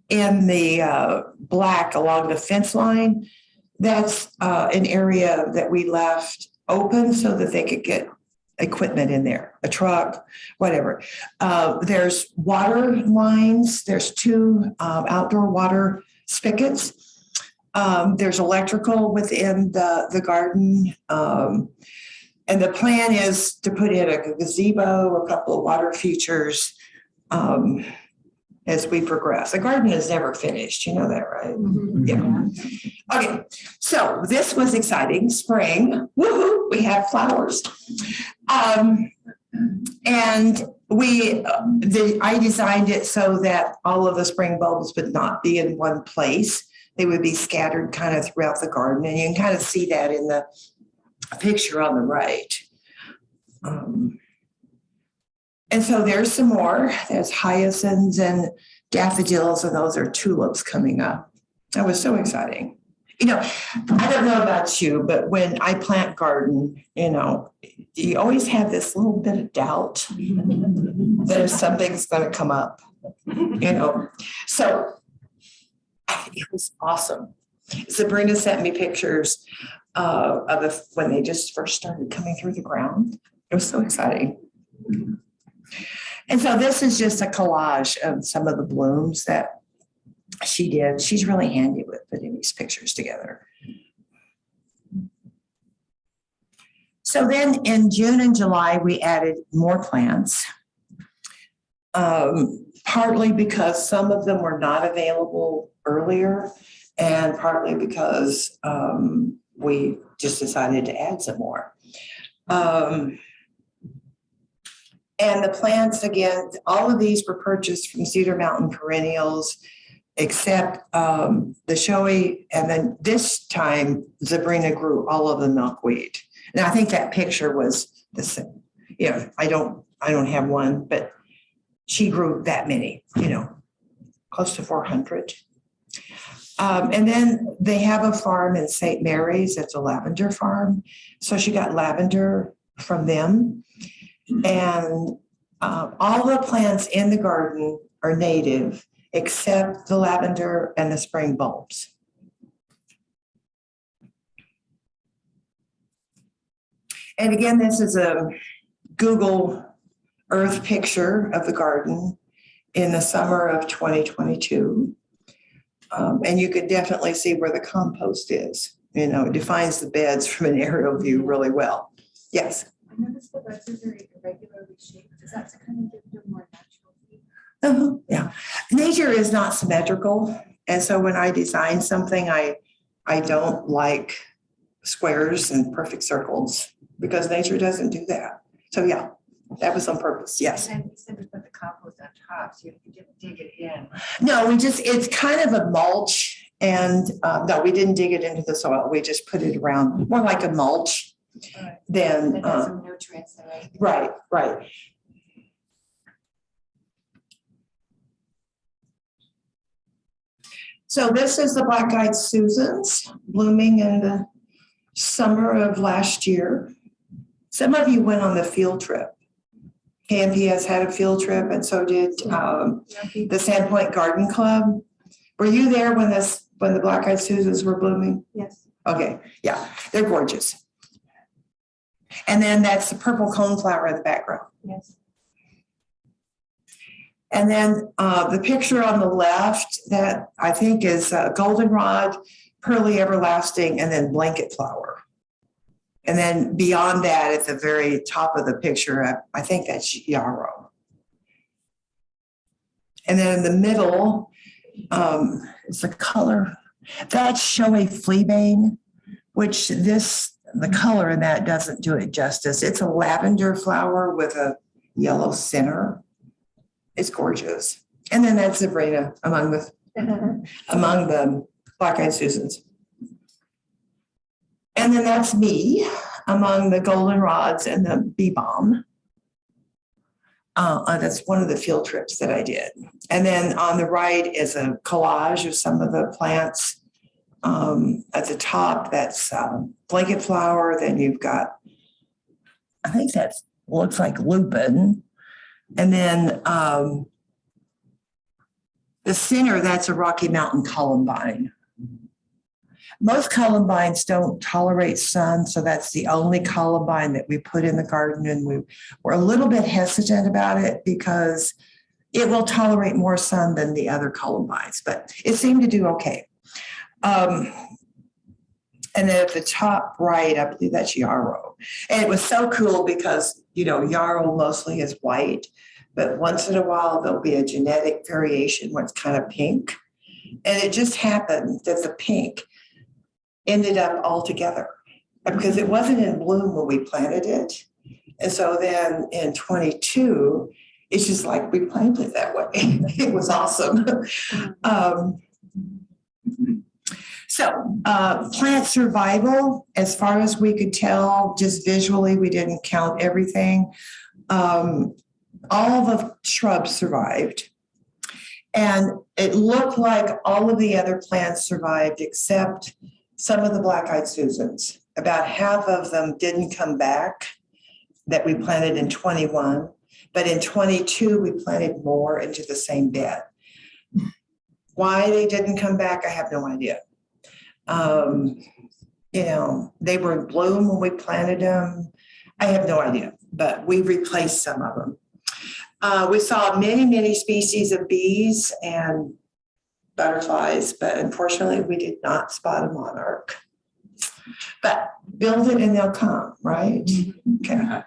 in the black along the fence line, that's an area that we left open so that they could get equipment in there, a truck, whatever. There's water lines. There's 2 outdoor water spigots. There's electrical within the garden. And the plan is to put in a gazebo, a couple of water features as we progress. The garden is never finished. You know that, right? Mm-hmm. Yeah. Okay. So this was exciting. Spring. Woohoo! We have flowers. And I designed it so that all of the spring bulbs would not be in one place. They would be scattered kind of throughout the garden. And you can kind of see that in the picture on the right. And so there's some more. There's hyacinths and daffodils, and those are tulips coming up. That was so exciting. I don't know about you, but when I plant garden, you always have this little bit of doubt that if something's going to come up, So it was awesome. Sabrina sent me pictures of when they just first started coming through the ground. It was so exciting. And so this is just a collage of some of the blooms that she did. She's really handy with putting these pictures together. So then in June and July, we added more plants, partly because some of them were not available earlier, and partly because we just decided to add some more. And the plants, again, all of these were purchased from Cedar Mountain Perennials, except the showy. And then this time, Sabrina grew all of the milkweed. And I think that picture was the same. I don't have one, but she grew that many, close to 400. And then they have a farm in St. Mary's. It's a lavender farm. So she got lavender from them. And all the plants in the garden are native except the lavender and the spring bulbs. And again, this is a Google Earth picture of the garden in the summer of 2022. And you could definitely see where the compost is. You know, it defines the beds from an aerial view really well. Yes. I noticed the beds are very irregularly shaped. Is that to kind of give them more natural feel? Yeah. Nature is not symmetrical. And so when I design something, I don't like squares and perfect circles because nature doesn't do that. So yeah, that was on purpose. Yes. And then you said we put the compost on top, so you didn't dig it in. No, it's kind of a mulch. And no, we didn't dig it into the soil. We just put it around, more like a mulch than. It has some nutrients in it. Right. So this is the black-eyed Susans blooming in the summer of last year. Some of you went on the field trip. KNPS had a field trip, and so did the Sandpoint Garden Club. Were you there when the black-eyed Susans were blooming? Yes. Okay, yeah, they're gorgeous. And then that's the purple coneflower in the background. Yes. And then the picture on the left that I think is goldenrod, pearly everlasting, and then blanket flower. And then beyond that, at the very top of the picture, I think that's yarrow. And then in the middle is the color. That's showy fleabane, which the color in that doesn't do it justice. It's a lavender flower with a yellow center. It's gorgeous. And then that's Sabrina among the black-eyed Susans. And then that's me among the goldenrods and the bee balm. That's one of the field trips that I did. And then on the right is a collage of some of the plants. At the top, that's blanket flower. Then you've got, I think that looks like lupin. And then the center, that's a Rocky Mountain columbine. Most columbines don't tolerate sun, so that's the only columbine that we put in the garden, and we were a little bit hesitant about it because it will tolerate more sun than the other columbines, but it seemed to do okay. And then at the top right, I believe that's yarrow. And it was so cool because, you know, yarrow mostly is white, but once in a while there'll be a genetic variation where it's kind of pink. And it just happened that the pink ended up all together because it wasn't in bloom when we planted it. And so then in 22, it's just like we planted it that way. It was awesome. So plant survival, as far as we could tell, just visually, we didn't count everything. All the shrubs survived. And it looked like all of the other plants survived except some of the black-eyed Susans. About half of them didn't come back that we planted in 21, but in 22, we planted more into the same bed. Why they didn't come back, I have no idea. You know, they were in bloom when we planted them. I have no idea, but we replaced some of them. We saw many, many species of bees and butterflies, but unfortunately we did not spot a monarch. But build it and they'll come, right? Okay.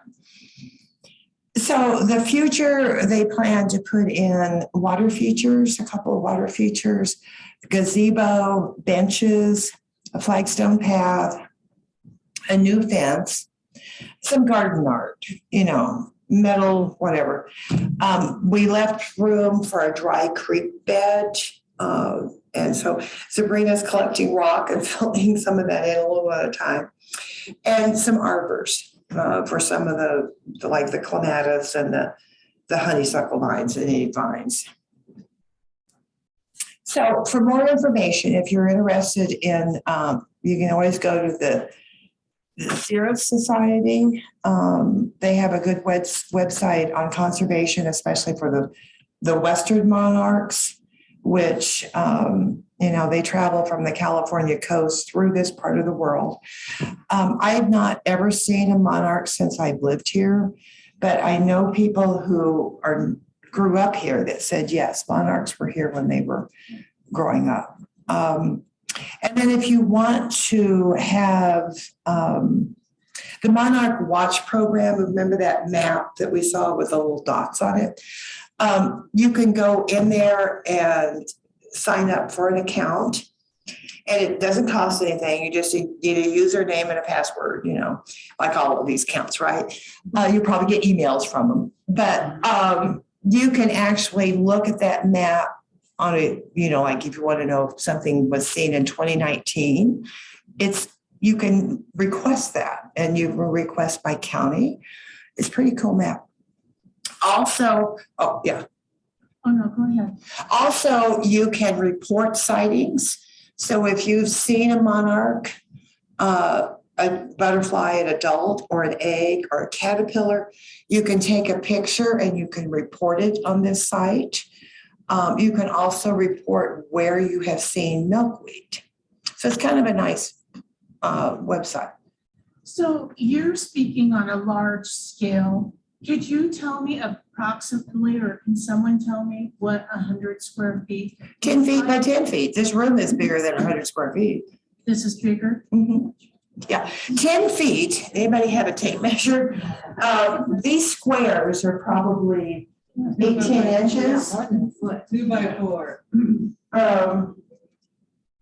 So the future, they plan to put in water features, a couple of water features, gazebo, benches, a flagstone path, a new fence, some garden art, you know, metal, whatever. We left room for a dry creek bed. And so Sabrina's collecting rock and filling some of that in a little at a time. And some arbors for some of the like the clematis and the honeysuckle vines and any vines. So for more information, if you're interested in, you can always go to the Cirrus Society. They have a good website on conservation, especially for the Western monarchs, which, they travel from the California coast through this part of the world. I have not ever seen a monarch since I've lived here, but I know people who grew up here that said, yes, monarchs were here when they were growing up. And then if you want to have the Monarch Watch program, remember that map that we saw with the little dots on it? You can go in there and sign up for an account. And it doesn't cost anything. You just need a username and a password, like all of these accounts, right? You probably get emails from them. But you can actually look at that map on it, like if you want to know if something was seen in 2019, you can request that, and you will request by county. It's a pretty cool map. Also, oh no, go ahead. Also, you can report sightings. So if you've seen a monarch, a butterfly, an adult, or an egg, or a caterpillar, you can take a picture and you can report it on this site. You can also report where you have seen milkweed. So it's kind of a nice website. So you're speaking on a large scale. Could you tell me approximately, or can someone tell me what 100 square feet? 10 feet by 10 feet. This room is bigger than 100 square feet. This is bigger? Mm-hmm. Yeah, 10 feet. Anybody have a tape measure? These squares are probably 18 inches. 2 by 4.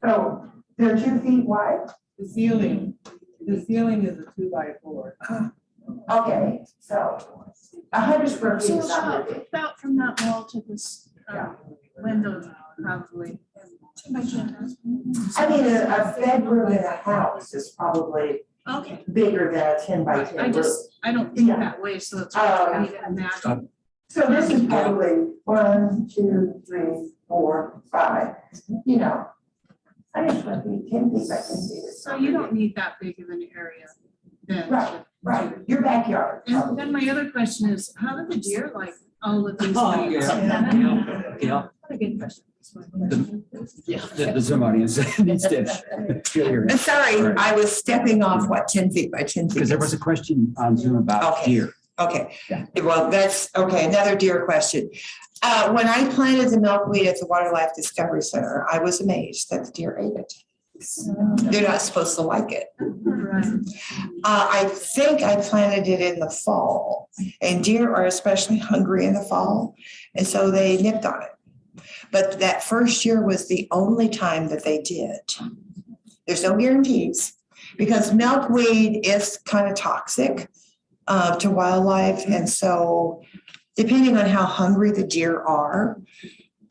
So they're 2 feet wide? The ceiling is a 2 by 4. Okay, so 100 square feet So is not very big. about from that wall to this window, probably. I mean, a bedroom in a house is probably Okay. bigger than a 10 by 10 room. I don't think that way, so it's hard for me to imagine. So this is probably 1, 2, 3, 4, 5, 100 square feet, 10 feet by 10 feet. So you don't need that big of an area then. Right, your backyard. And then my other question is, how do the deer like all of these Oh, things? Yeah. What a good question. The Zoom audience needs to hear it. Sorry, I was stepping off 10 feet by 10 feet. Because there was a question on Zoom about deer. Okay, Yeah. well, that's, okay, another deer question. When I planted the milkweed at the Wildlife Discovery Center, I was amazed that the deer ate it. They're not supposed to like it. Right. I think I planted it in the fall, and deer are especially hungry in the fall, and so they nipped on it. But that first year was the only time that they did. There's no guarantees, because milkweed is kind of toxic to wildlife, and so depending on how hungry the deer are,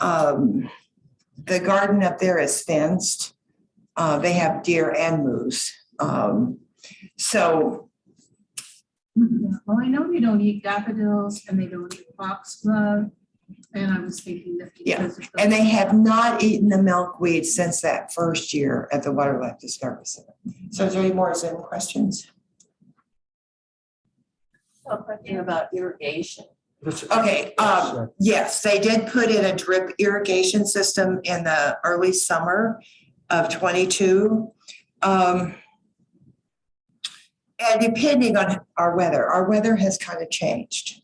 the garden up there is fenced. They have deer and moose. Well, I know they don't eat daffodils and they don't eat foxglove. And I was thinking that. And they have not eaten the milkweed since that first year at the Wildlife Discovery Center. So is there any more Zoom questions? A question about irrigation. Okay, yes, they did put in a drip irrigation system in the early summer of 22. And depending on our weather has kind of changed.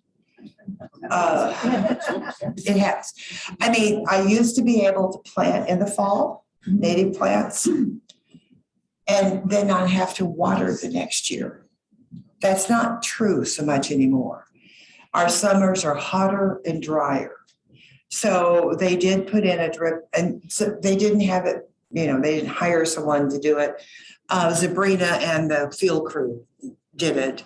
It has. I mean, I used to be able to plant in the fall, native plants, and then not have to water the next year. That's not true so much anymore. Our summers are hotter and drier. So they did put in a drip, and so they didn't have it, they didn't hire someone to do it. Sabrina and the field crew did it.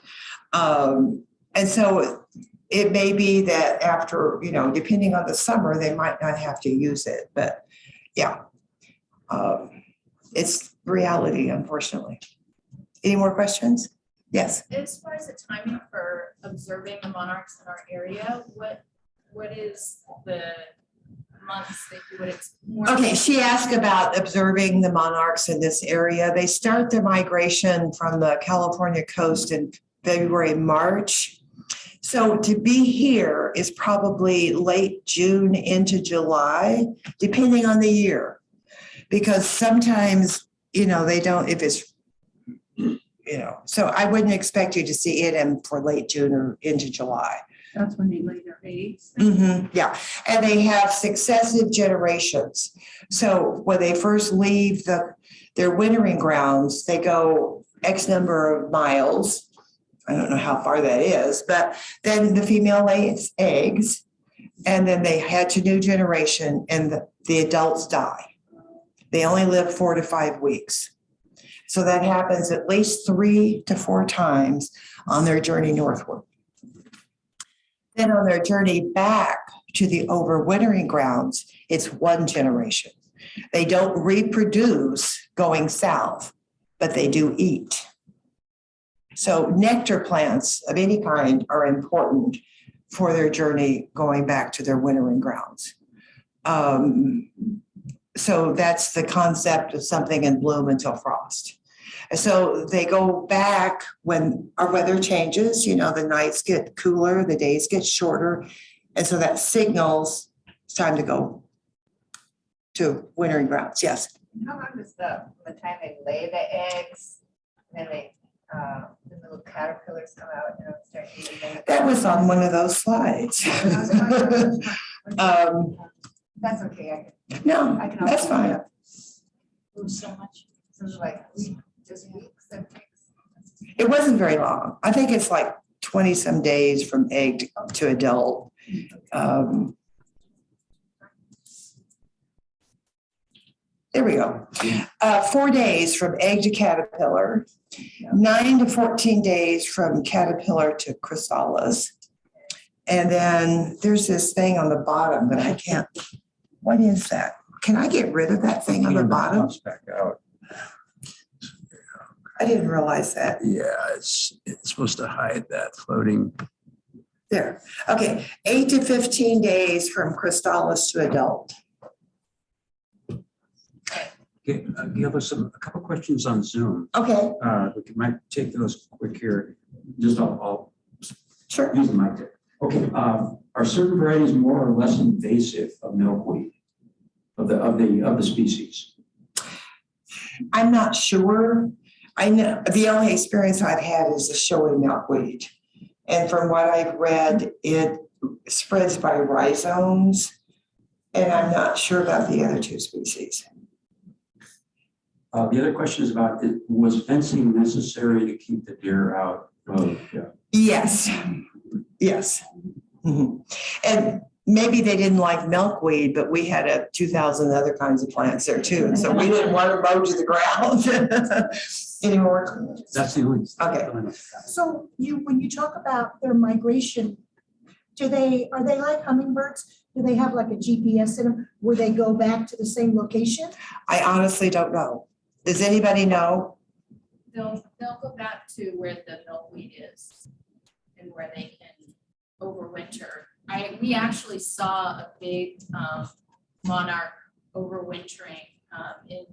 And so it may be that after, depending on the summer, they might not have to use it, but yeah. It's reality, unfortunately. Any more questions? Yes. As far as the timing for observing the monarchs in our area, what is months that you would. More Okay, she asked about observing the monarchs in this area. They start their migration from the California coast in February, March. So to be here is probably late June into July, depending on the year. Because sometimes, they don't, if it's, so I wouldn't expect you to see it in for late June or into July. That's when they lay their eggs. Yeah, and they have successive generations. So when they first leave their wintering grounds, they go X number of miles. I don't know how far that is, but then the female lays eggs, and then they hatch a new generation, and the adults die. They only live 4 to 5 weeks. So that happens at least 3 to 4 times on their journey northward. Then on their journey back to the overwintering grounds, it's 1 generation. They don't reproduce going south, but they do eat. So nectar plants of any kind are important for their journey going back to their wintering grounds. So that's the concept of something in bloom until frost. So they go back when our weather changes, the nights get cooler, the days get shorter. And so that signals it's time to go to wintering grounds. Yes. How long is the time they lay the eggs, and then the little caterpillars come out and start eating them? That was on one of those slides. That's okay. No, I can that's also fine. do that. So much. So like just weeks and weeks. It wasn't very long. I think it's like 20 some days from egg to adult. There we go. 4 days from egg to caterpillar, 9 to 14 days from caterpillar to chrysalis. And then there's this thing on the bottom that I can't, what is that? Can I get rid of that thing on the bottom? Comes back out. I didn't realize that. Yeah, it's supposed to hide that floating. There. Okay, 8 to 15 days from chrysalis to adult. Okay, Gail, there's a couple questions on Zoom. Okay, We might take those quick here. Just I'll sure. use the mic there. Okay, are certain varieties more or less invasive of milkweed of the species? I'm not sure. I know the only experience I've had is the showy milkweed. And from what I've read, it spreads by rhizomes. And I'm not sure about the other 2 species. The other question is about, was fencing necessary to keep the deer out of? Yes, yes. Mhm. And maybe they didn't like milkweed, but we had 2,000 other kinds of plants there too. And so we didn't want to mow to the ground anymore. That's the only. Okay. So when you talk about their migration, are they like hummingbirds? Do they have like a GPS in them where they go back to the same location? I honestly don't know. Does anybody know? They'll go back to where the milkweed is and where they can overwinter. We actually saw a big monarch overwintering in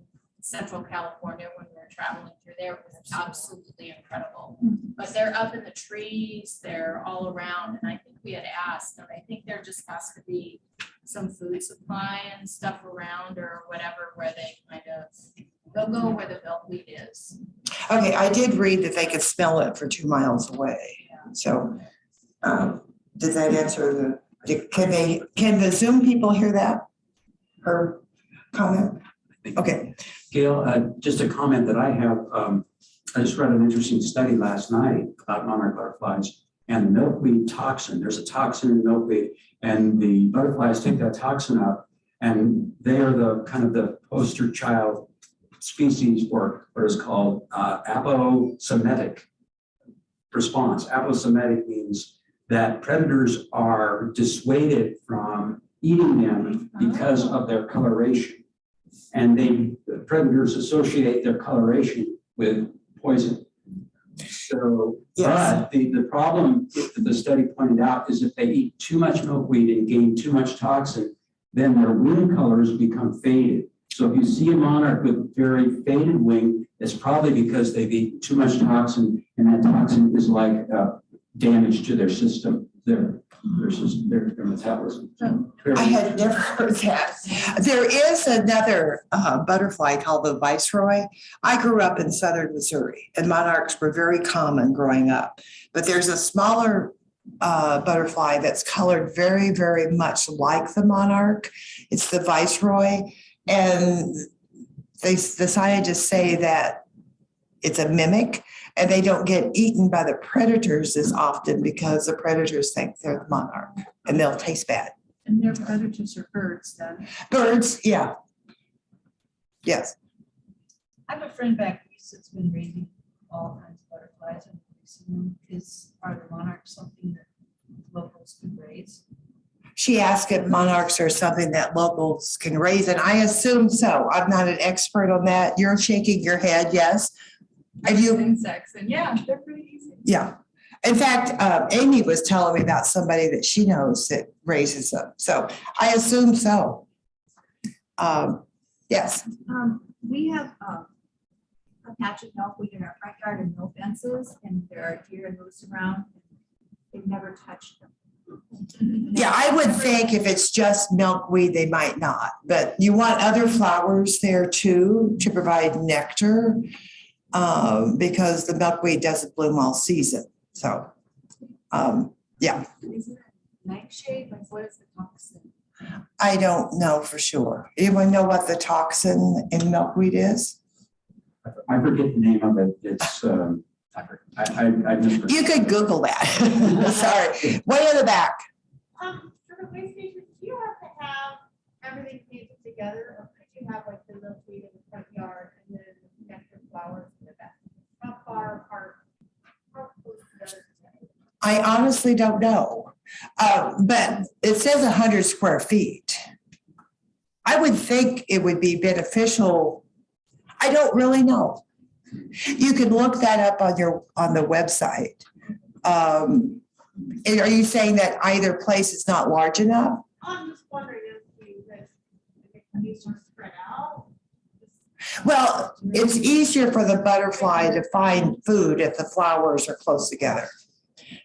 Central California when we were traveling through there. It was absolutely incredible. But they're up in the trees, they're all around, and I think we had asked, and I think there just has to be some food supply and stuff around or whatever where they they'll go where the milkweed is. Okay, I did read that they could smell it for 2 miles away. So did that answer can the Zoom people hear that? Her comment? Okay. Gail, just a comment that I have. I just read an interesting study last night about monarch butterflies and the milkweed toxin. There's a toxin in milkweed, and the butterflies take that toxin up, and they are the kind of the poster child species for what is called aposematic response. Aposematic means that predators are dissuaded from eating them because of their coloration. And the predators associate their coloration with poison. So, but the problem that the study pointed out is if they eat too much milkweed and gain too much toxin, then their wing colors become faded. So if you see a monarch with very faded wing, it's probably because they've eaten too much toxin, and that toxin is like damage to their system, their metabolism. I had never heard that. There is another butterfly called the Viceroy. I grew up in southern Missouri, and monarchs were very common growing up. But there's a smaller butterfly that's colored very, very much like the monarch. It's the Viceroy. And the scientists say that it's a mimic, and they don't get eaten by the predators as often because the predators think they're the monarch and they'll taste bad. And their predators are birds then? Birds, yeah. Yes. I have a friend back east that's been raising all kinds of butterflies and releasing them. Are the monarchs something that locals can raise? She asked if monarchs are something that locals can raise, and I assume so. I'm not an expert on that. You're shaking your head, yes. Have you? Insects, and yeah, they're pretty easy. Yeah. In fact, Amy was telling me about somebody that she knows that raises them. So I assume so. Yes. We have a patch of milkweed in our front yard and no fences, and there are deer and moose around. They've never touched them. Yeah, I would think if it's just milkweed, they might not, but you want other flowers there too to provide nectar because the milkweed doesn't bloom all season. So, yeah. Is it a nightshade? Like, what is the toxin? I don't know for sure. Anyone know what the toxin in milkweed is? I forget the name of it. It's I just. You could Google that. Sorry, way in the back. For the waystation, do you have to have everything painted together, or could you have like the milkweed in the front yard and then the nectar flowers in the back? How far apart? How close together? I honestly don't know, but it says 100 square feet. I would think it would be beneficial. I don't really know. You can look that up on the website. Are you saying that either place is not large enough? I'm just wondering if these are spread out. Well, it's easier for the butterfly to find food if the flowers are close together.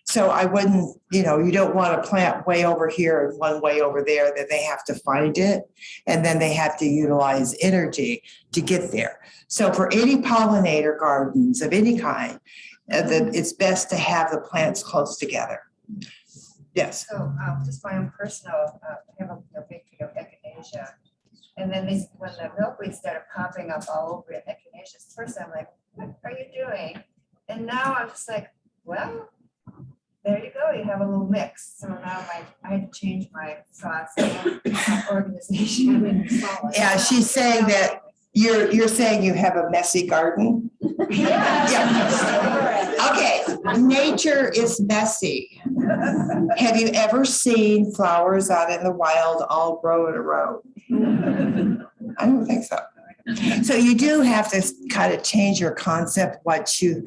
So I wouldn't, you don't want to plant way over here and one way over there, that they have to find it. And then they have to utilize energy to get there. So for any pollinator gardens of any kind, it's best to have the plants close together. Yes. So just my own personal, I have a big tree of echinacea. And then when the milkweed started popping up all over echinacea, first I'm like, what are you doing? And now I'm just like, well, there you go. You have a little mix. So now I had to change my thoughts and organization. Yeah, she's saying that you're saying you have a messy garden. Yeah. Okay, nature is messy. Have you ever seen flowers out in the wild all grow in a row? I don't think so. So you do have to kind of change your concept, what you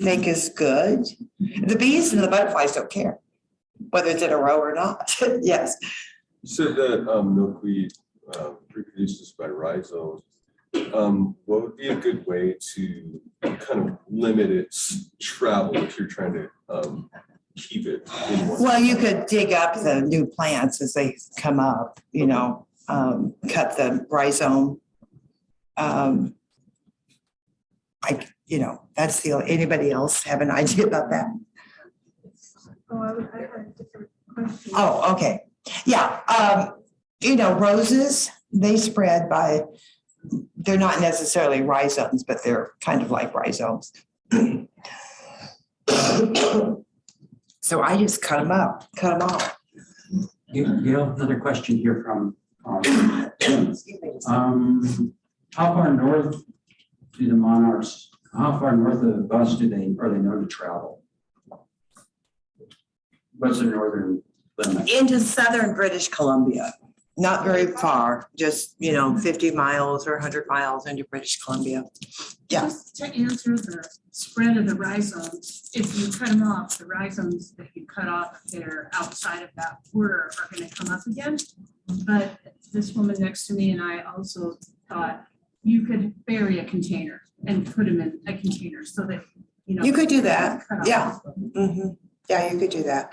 think is good. The bees and the butterflies don't care whether it's in a row or not. Yes. You said that milkweed reproduces by rhizomes. What would be a good way to kind of limit its travel if you're trying to keep it in one? Well, you could dig up the new plants as they come up, cut the rhizome. That's anybody else have an idea about that? Oh, I had a different question. Oh, okay. Yeah. Roses, they spread by, they're not necessarily rhizomes, but they're kind of like rhizomes. So I just cut them off. Gail, another question here from how far north do the monarchs, how far north of the bus are they known to travel? What's the northern limit? Into southern British Columbia. not very far, just, 50 miles or 100 miles into British Columbia. Yeah. Just to answer the spread of the rhizomes, if you cut them off, the rhizomes that you cut off there outside of that border are going to come up again. But this woman next to me and I also thought you could bury a container and put them in a container so that, You could do that. cut off. Yeah. Yeah, you could do that.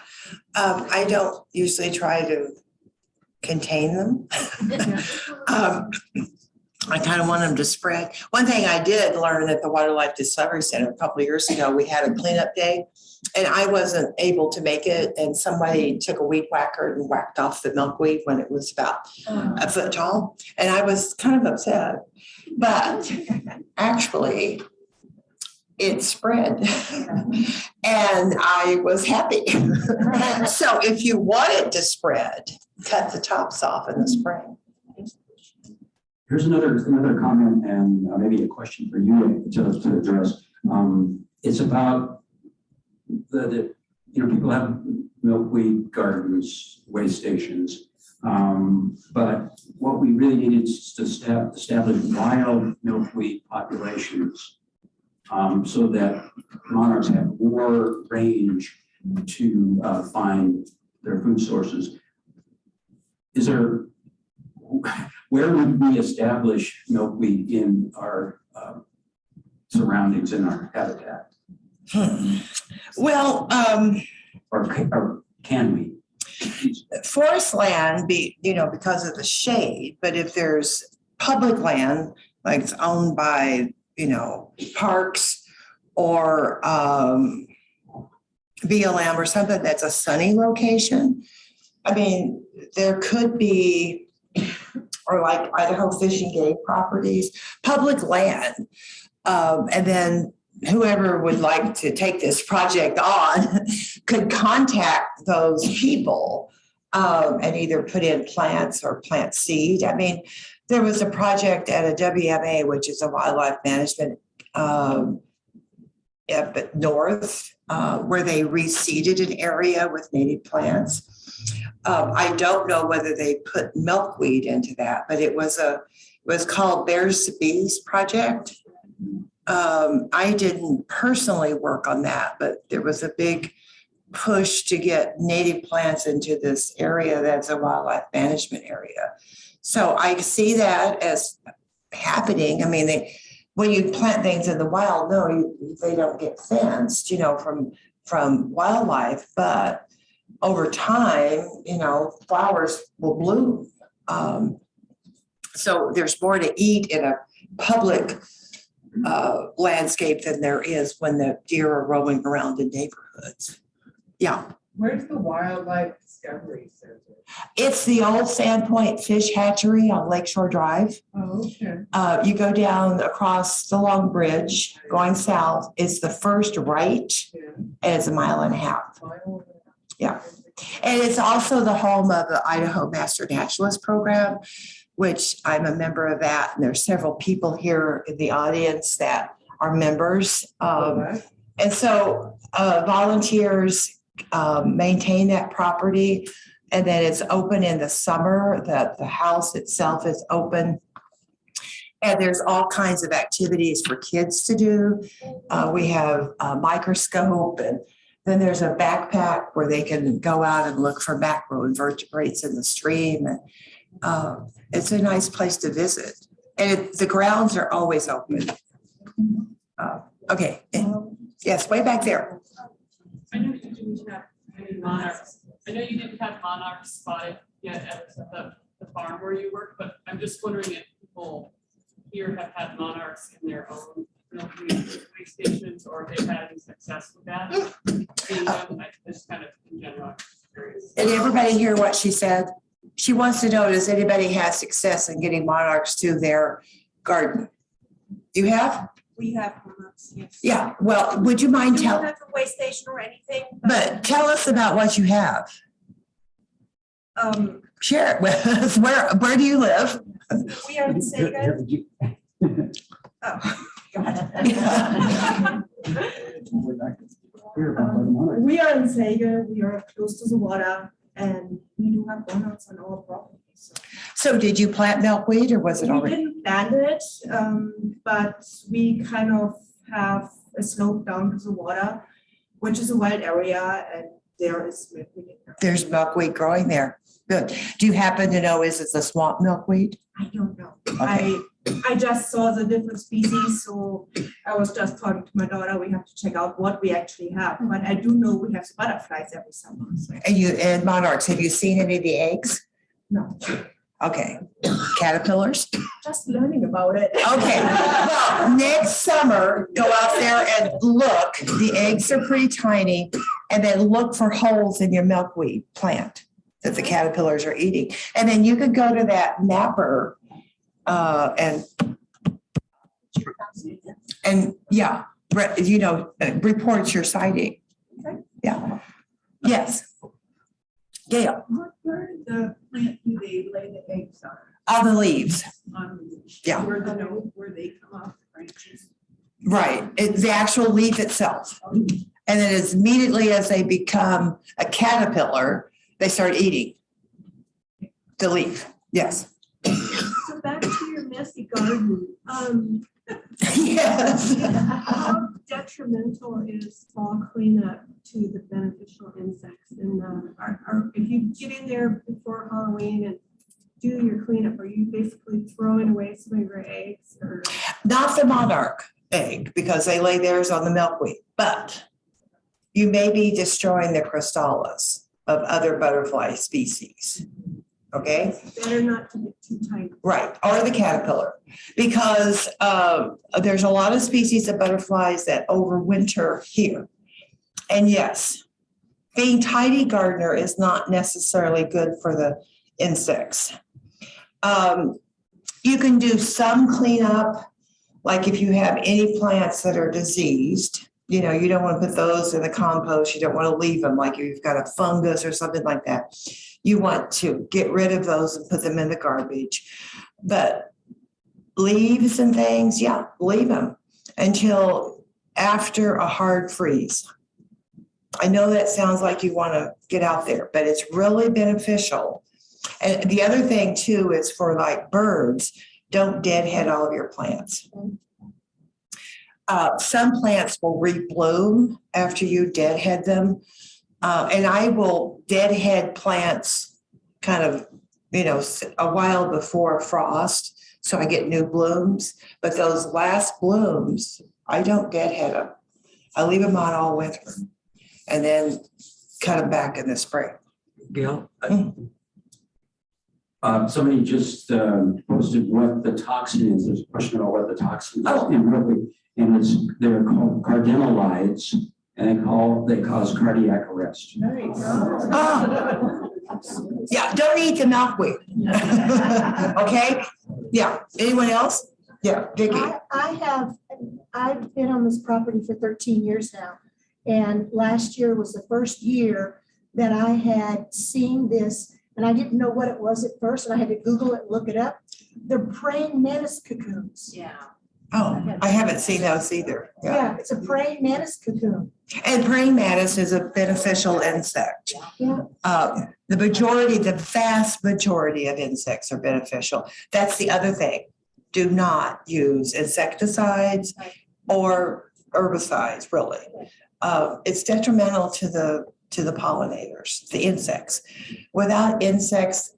I don't usually try to contain them. I kind of want them to spread. One thing I did learn at the Wildlife Discovery Center a couple of years ago, we had a cleanup day and I wasn't able to make it. And somebody took a weed whacker and whacked off the milkweed when it was about a foot tall. And I was kind of upset, but actually it spread and I was happy. So if you want it to spread, cut the tops off in the spring. Here's another comment and maybe a question for you to address. It's about the people have milkweed gardens, way stations, but what we really need is to establish wild milkweed populations so that monarchs have more range to find their food sources. Where would we establish milkweed in our surroundings, in our habitat? Well, or can we? Forest land because of the shade, but if there's public land, like it's owned by, parks or BLM or something that's a sunny location, I mean, there could be, or like Idaho Fish and Game properties, public land. And then whoever would like to take this project on could contact those people and either put in plants or plant seed. I mean, there was a project at a WMA, which is a wildlife management up north, where they reseeded an area with native plants. I don't know whether they put milkweed into that, but it was called Bears to Bees project. I didn't personally work on that, but there was a big push to get native plants into this area that's a wildlife management area. So I see that as happening. I mean, when you plant things in the wild, they don't get fenced, from wildlife, but over time, flowers will bloom. So there's more to eat in a public landscape than there is when the deer are roaming around in neighborhoods. Yeah. Where's the Wildlife Discovery Center? It's the old Sandpoint Fish Hatchery on Lakeshore Drive. Oh, okay. You go down across the Long Bridge going south. It's the first right, and it's a mile and a half. Yeah. And it's also the home of the Idaho Master Naturalist Program, which I'm a member of that. And there's several people here in the audience that are members. And so volunteers maintain that property. And then it's open in the summer. The house itself is open. And there's all kinds of activities for kids to do. We have a microscope, and then there's a backpack where they can go out and look for macroinvertebrates in the stream. And it's a nice place to visit. And the grounds are always open. Okay. Yes, way back there. I know you didn't have any monarchs. I know you didn't have monarchs spotted yet at the farm where you work, but I'm just wondering if people here have had monarchs in their own way stations, or if they've had any success with that. Just kind of in general, I'm curious. Did everybody hear what she said? She wants to know, does anybody have success in getting monarchs to their garden? You have? We have monarchs, yes. Yeah, well, would you mind We don't telling? have a way station or anything. But tell us about what you have. Share it with us. Where do you live? We are in Sega. Oh, We are in Sega. We are close to the water, and we do have monarchs on our property. So did you plant milkweed or was it We already? didn't plant it, but we kind of have a slope down to the water, which is a wild area, and there is milkweed in there. There's milkweed growing there. Good. Do you happen to know, is it the swamp milkweed? I don't know. Okay. I just saw the different species, so I was just talking to my daughter. We have to check out what we actually have, but I do know we have butterflies every summer. So. And monarchs, have you seen any of the eggs? No. Okay. Caterpillars? Just learning about it. Okay. Well, next summer, go out there and look. The eggs are pretty tiny, and then look for holes in your milkweed plant that the caterpillars are eating. And then you could go to that mapper and yeah, report your sighting. Yeah. Yes. Gail. What part of the plant do they lay the eggs on? All the leaves. On the leaves? Yeah. Where they come off the branches? Right. It's the actual leaf itself. And then as immediately as they become a caterpillar, they start eating the leaf. Yes. So back to your messy garden. Yes. How detrimental is fall cleanup to the beneficial insects? And if you get in there before Halloween and do your cleanup, are you basically throwing away some of your eggs? Or? Not the monarch egg, because they lay theirs on the milkweed, but you may be destroying the chrysalis of other butterfly species. Okay? Better not to get too tight. Right, or the caterpillar, because there's a lot of species of butterflies that overwinter here. And yes, being tidy gardener is not necessarily good for the insects. You can do some cleanup, like if you have any plants that are diseased, you don't want to put those in the compost. You don't want to leave them like you've got a fungus or something like that. You want to get rid of those and put them in the garbage. But leaves and things, yeah, leave them until after a hard freeze. I know that sounds like you want to get out there, but it's really beneficial. And the other thing too is for like birds, don't deadhead all of your plants. Some plants will rebloom after you deadhead them. And I will deadhead plants kind of, a while before frost. So I get new blooms. But those last blooms, I don't deadhead them. I leave them on all winter and then cut them back in the spring. Gail, somebody just posted what the toxin is. There's a question about what the toxin is. And they're called cardinalides, and they cause cardiac arrest. Nice. Yeah, don't eat the milkweed. Okay? Yeah. Anyone else? Yeah, Vicki. I've been on this property for 13 years now. And last year was the first year that I had seen this, and I didn't know what it was at first, and I had to Google it and look it up. They're praying mantis cocoons. Yeah. Oh, I haven't seen those either. Yeah, it's a praying mantis cocoon. And praying mantis is a beneficial insect. Yeah. The vast majority of insects are beneficial. That's the other thing. Do not use insecticides or herbicides, really. It's detrimental to the pollinators, the insects. Without insects,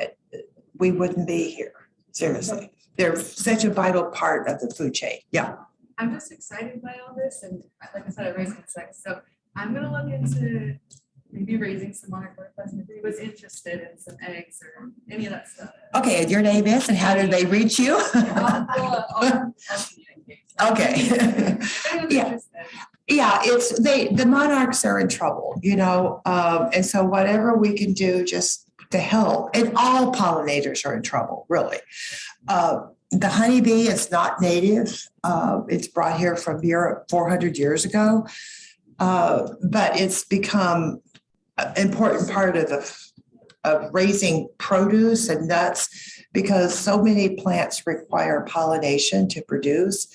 we wouldn't be here, seriously. They're such a vital part of the food chain. Yeah. I'm just excited by all this, and like I said, I raise insects, so I'm gonna look into maybe raising some monarch butterflies if anybody was interested in some eggs or any of that stuff. Okay, and your name is, and how did they reach you? I'll Okay. Yeah. Yeah, the monarchs are in trouble, and so whatever we can do just to help, and all pollinators are in trouble, really. The honeybee is not native. It's brought here from Europe 400 years ago, but it's become an important part of raising produce and nuts because so many plants require pollination to produce.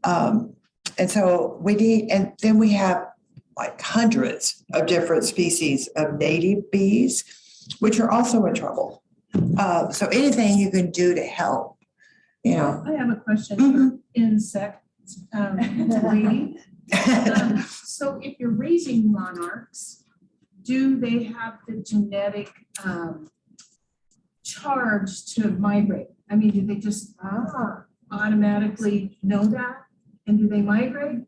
And so and then we have like hundreds of different species of native bees. which are also in trouble. So anything you can do to help, you know. I have a question for insect lady. So if you're raising monarchs, do they have the genetic charge to migrate? I mean, do they just automatically know that? And do they migrate?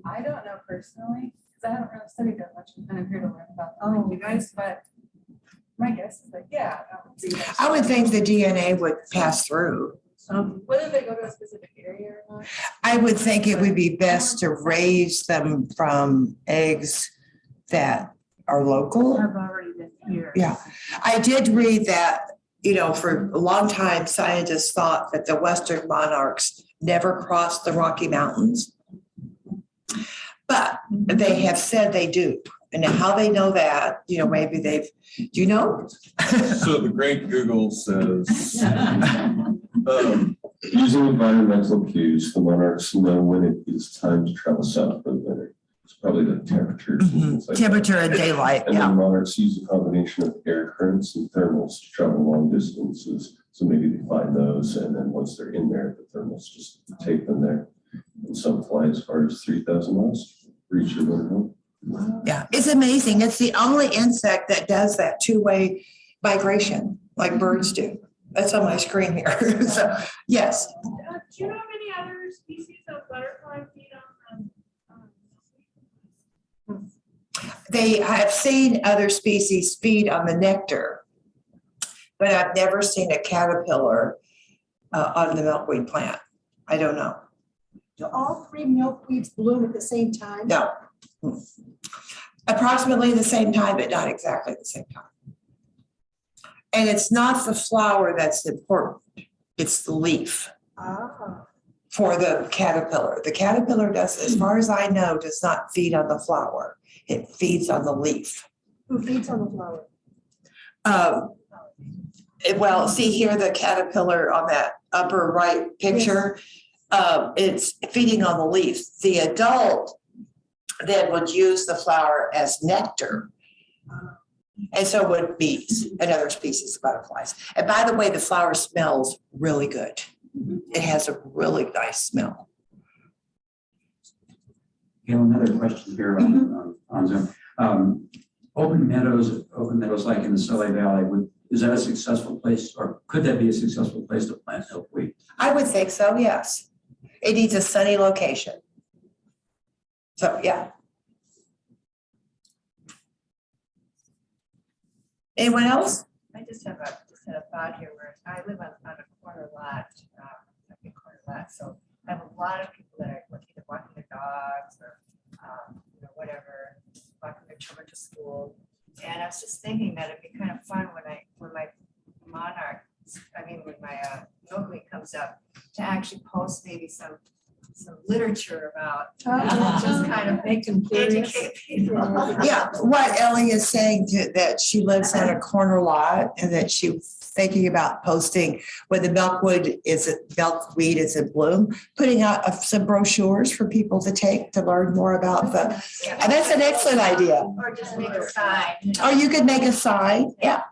I don't know personally, because I haven't really studied that much. I'm kind of here to learn about you guys, but my guess is that, yeah. I would think the DNA would pass through. Whether they go to a specific area or not. I would think it would be best to raise them from eggs that are local. Have already been here. Yeah, I did read that, you know, for a long time, scientists thought that the Western monarchs never crossed the Rocky Mountains. But they have said they do. And how they know that, you know, maybe do you know? So the great Google says, using environmental cues, the monarchs know when it is time to travel south for the winter. It's probably the temperatures. And things like Temperature that. and daylight, And yeah. then monarchs use a combination of air currents and thermals to travel long distances. So maybe they find those, and then once they're in there, the thermals just take them there. And some fly as far as 3,000 miles to reach your winter home. Yeah, it's amazing. It's the only insect that does that two-way migration like birds do. That's on my screen here. So, yes. Do you know of any other species of butterfly feed on? They have seen other species feed on the nectar, but I've never seen a caterpillar on the milkweed plant. I don't know. Do all 3 milkweeds bloom at the same time? No. Approximately the same time, but not exactly the same time. And it's not the flower that's important, it's the leaf for the caterpillar. The caterpillar does, as far as I know, does not feed on the flower. It feeds on the leaf. Who feeds on the flower? Well, see here, the caterpillar on that upper right picture, it's feeding on the leaf. The adult then would use the flower as nectar. And so would bees and other species of butterflies. And by the way, the flower smells really good. It has a really nice smell. Gail, another question here on Zoom. Open meadows like in the Soleil Valley, is that a successful place, or could that be a successful place to plant milkweed? I would think so, yes. It needs a sunny location. So, yeah. Anyone else? I just had a thought here where I live on a corner lot, a big corner lot. So I have a lot of people that are either walking their dogs or, whatever, walking their children to school. And I was just thinking that it'd be kind of fun when my milkweed comes up to actually post maybe some literature about, just kind of educate people. Yeah, what Ellie is saying that she lives on a corner lot and that she's thinking about posting when the milkweed is in bloom, putting out some brochures for people to take to learn more about and that's an excellent idea. Or just make a sign. Or you could make a sign, yeah.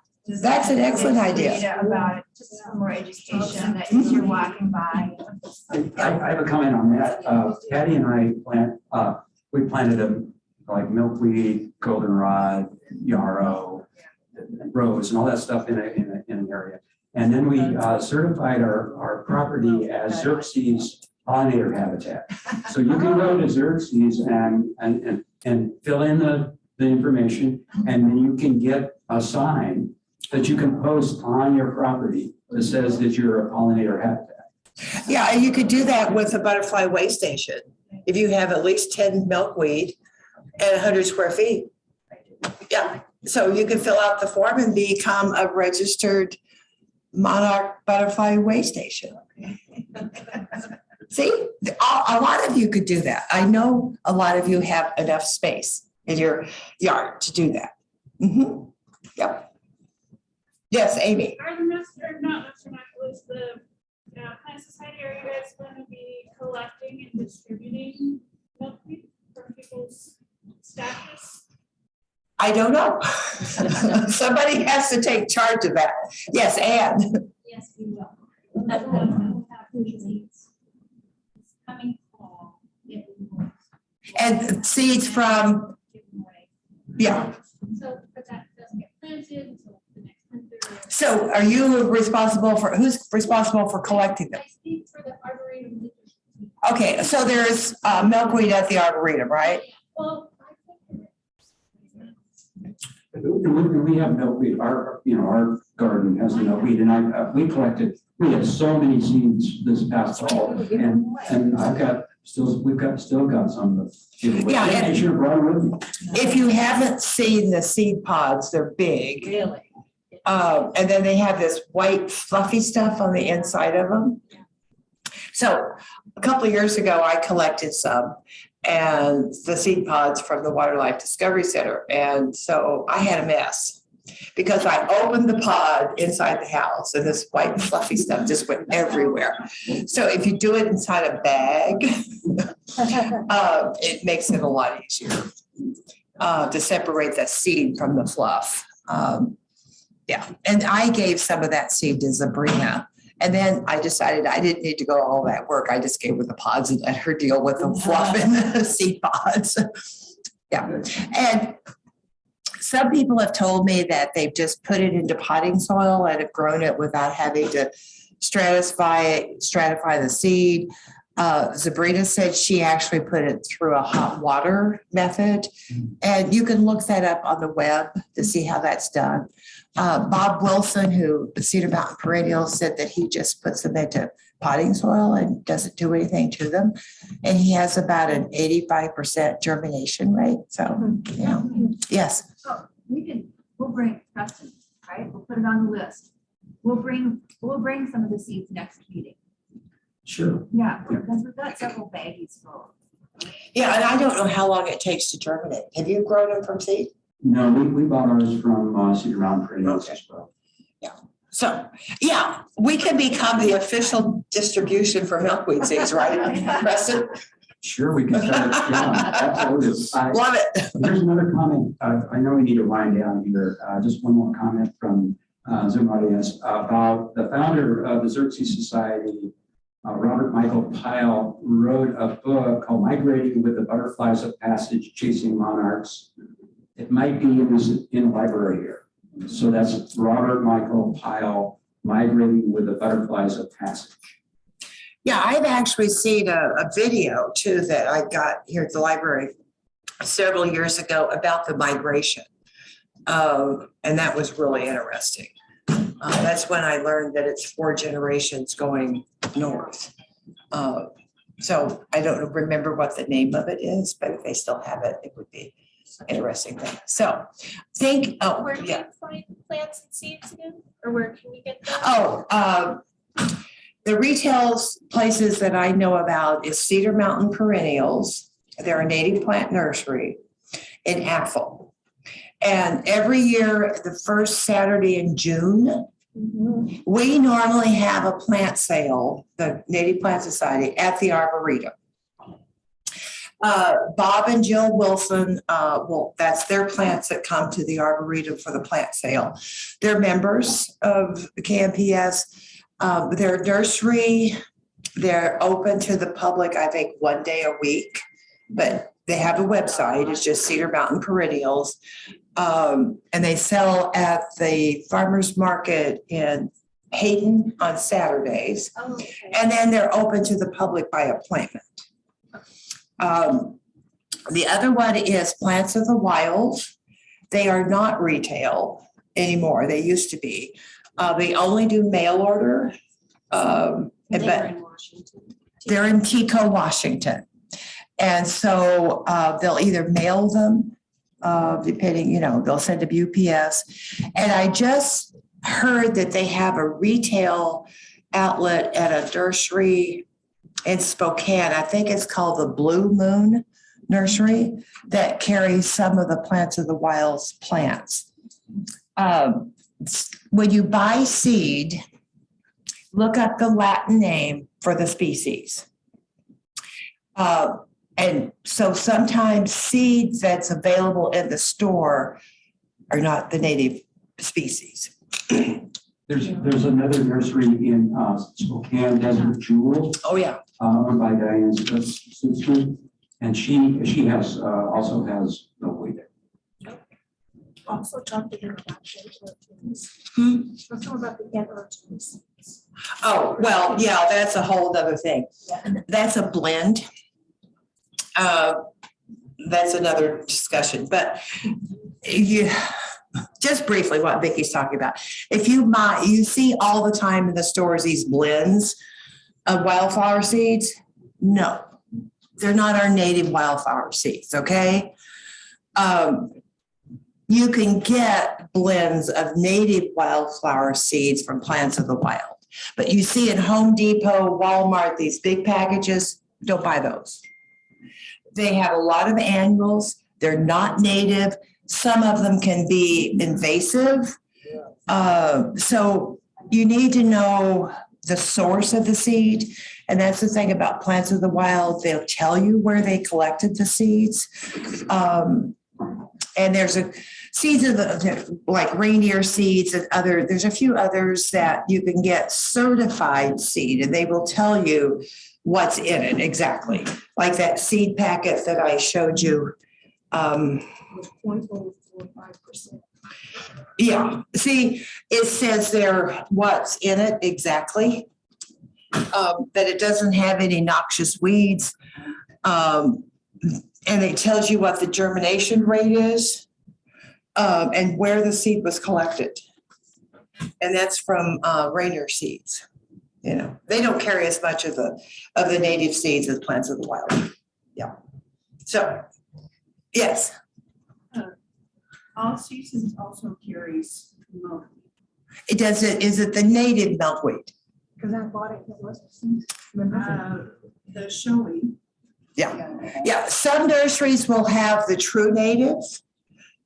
That's an excellent idea. About it, just some more education that as you're walking by. I have a comment on that. Patty and I we planted like milkweed, goldenrod, yarrow, rose, and all that stuff in an area. And then we certified our property as Xerxes pollinator habitat. So you can go to Xerxes and fill in the information, and then you can get a sign that you can post on your property that says that you're a pollinator habitat. Yeah, and you could do that with a butterfly waystation. If you have at least 10 milkweed and 100 square feet. Yeah, so you can fill out the form and become a registered Monarch butterfly waystation. See, a lot of you could do that. I know a lot of you have enough space in your yard to do that. Mm-hmm. Yep. Yes, Amy. Are the Plant Society, are you guys going to be collecting and distributing milkweed from people's statuses? I don't know. Somebody has to take charge of that. Yes, Anne. Yes, we will. We'll have seeds coming fall, giving away. And seeds from, Giving away. yeah. So, but that doesn't get planted until the next winter. So are you responsible for, who's responsible for collecting them? I speak for the Arboretum. Okay, so there's milkweed at the Arboretum, right? Well, We have milkweed, our garden has the milkweed, and we had so many seeds this past fall, and we've still got some of the. Yeah, and you should have brought them with me. if you haven't seen the seed pods, they're big. Really? And then they have this white fluffy stuff on the inside of them. So a couple of years ago, I collected some and the seed pods from the Waterlife Discovery Center. And so I had a mess because I opened the pod inside the house and this white and fluffy stuff just went everywhere. So if you do it inside a bag, it makes it a lot easier to separate the seed from the fluff. Yeah, and I gave some of that seed to Sabrina. And then I decided I didn't need to go all that work. I just gave her the pods and let her deal with the fluff and the seed pods. Yeah. And some people have told me that they've just put it into potting soil and have grown it without having to stratify the seed. Sabrina said she actually put it through a hot water method. And you can look that up on the web to see how that's done. Bob Wilson, who Cedar Mountain Perennials, said that he just puts them into potting soil and doesn't do anything to them. And he has about an 85% germination rate. So, yeah. Yes. So we'll bring Preston, right? We'll put it on the list. We'll bring some of the seeds next meeting. Sure. Yeah, because we've got several baggies full. Yeah, and I don't know how long it takes to germinate. Have you grown them from seed? No, we bought ours from Cedar Mountain Perennials as well. Yeah. So, yeah, we can become the official distribution for milkweed seeds, right, Preston? Sure, we can. Yeah, absolutely. Love it. Here's another comment. I know we need to wind down here. Just one more comment from Zoom audience about the founder of the Xerxes Society. Robert Michael Pyle wrote a book called Migrating with the Butterflies of Passage, Chasing Monarchs. It might be in the library here. So that's Robert Michael Pyle, Migrating with the Butterflies of Passage. Yeah, I've actually seen a video too that I got here at the library several years ago about the migration. And that was really interesting. That's when I learned that it's 4 generations going north. So I don't remember what the name of it is, but if they still have it, it would be interesting thing. So Where do we find plants and seeds again? Or where can we get them? The retail places that I know about is Cedar Mountain Perennials. They're a native plant nursery in Apple. And every year, the first Saturday in June, we normally have a plant sale, the Native Plant Society, at the Arboretum. Bob and Jill Wilson, that's their plants that come to the Arboretum for the plant sale. They're members of the KNPS. Their nursery, they're open to the public, I think, 1 day a week, but they have a website. It's just Cedar Mountain Perennials. And they sell at the farmer's market in Hayden on Saturdays. Oh, okay. And then they're open to the public by appointment. The other one is Plants of the Wild. They are not retail anymore. They used to be. They only do mail order. But in Washington. they're in Tico, Washington. And so they'll either mail them, depending, they'll send them UPS. And I just heard that they have a retail outlet at a nursery in Spokane. I think it's called the Blue Moon Nursery that carries some of the Plants of the Wild's plants. When you buy seed, look up the Latin name for the species. And so sometimes seeds that's available in the store are not the native species. There's another nursery in Spokane, Desert Jewel. Oh, yeah. Owned by Diane's sister, and she has also has milkweed there. Also talk to them about antler trees. Also about the antler trees. Oh, well, yeah, that's a whole other thing. That's a blend. That's another discussion, but just briefly what Vicky's talking about. If you see all the time in the stores these blends of wildflower seeds. No, they're not our native wildflower seeds, okay? You can get blends of native wildflower seeds from plants of the wild. But you see in Home Depot, Walmart, these big packages, don't buy those. They have a lot of annuals. They're not native. Some of them can be invasive. So you need to know the source of the seed. And that's the thing about plants of the wild. They'll tell you where they collected the seeds. And there's seeds of like reindeer seeds and there's a few others that you can get certified seed and they will tell you what's in it exactly. Like that seed packet that I showed you. 0.045%. Yeah, see, it says there what's in it exactly. That it doesn't have any noxious weeds. And it tells you what the germination rate is and where the seed was collected. And that's from reindeer seeds. You know, they don't carry as much of the native seeds as plants of the wild. Yeah. So, yes. All seasons also carries milkweed. It does it. Is it the native milkweed? Because I bought it, it wasn't. The showy. Yeah. Some nurseries will have the true native.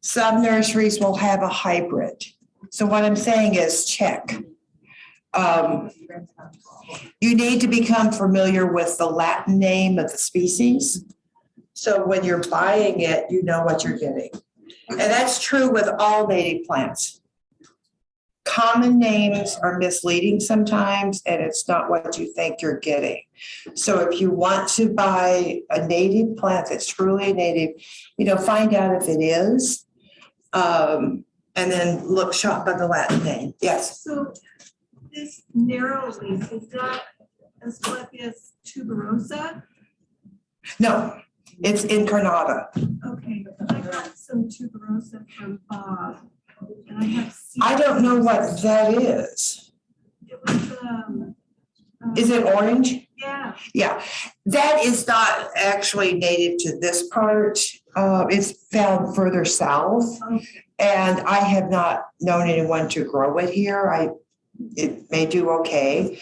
Some nurseries will have a hybrid. So what I'm saying is check. You need to become familiar with the Latin name of the species. So when you're buying it, you know what you're getting. And that's true with all native plants. Common names are misleading sometimes, and it's not what you think you're getting. So if you want to buy a native plant that's truly native, find out if it is, and then shop by the Latin name. Yes. So this narrow leaf, is that as fluffy as tuberosa? No, it's incarnata. Okay, I got some tuberosa from Bob. And I have I don't know what that is. It was, is it orange? Yeah. Yeah, that is not actually native to this part. It's found further south. Okay. And I have not known anyone to grow it here. It may do okay.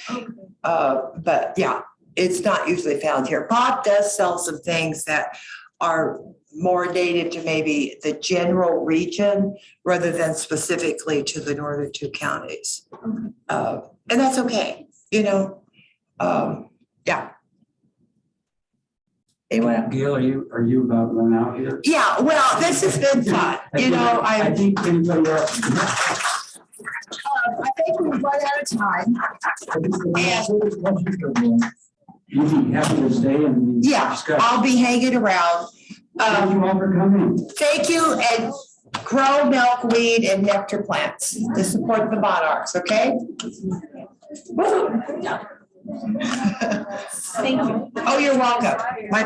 But yeah, it's not usually found here. Bob does sell some things that are more native to maybe the general region rather than specifically to the northern two counties. And that's okay, yeah. Anyway. Gail, are you about run out here? Yeah, well, this has been fun. I think anybody else. I think we've run out of time. You'd be happy to stay and discuss. I'll be hanging around. Thank you all for coming. Thank you, and grow milkweed and nectar plants to support the monarchs, okay? Thank you. Oh, you're welcome. My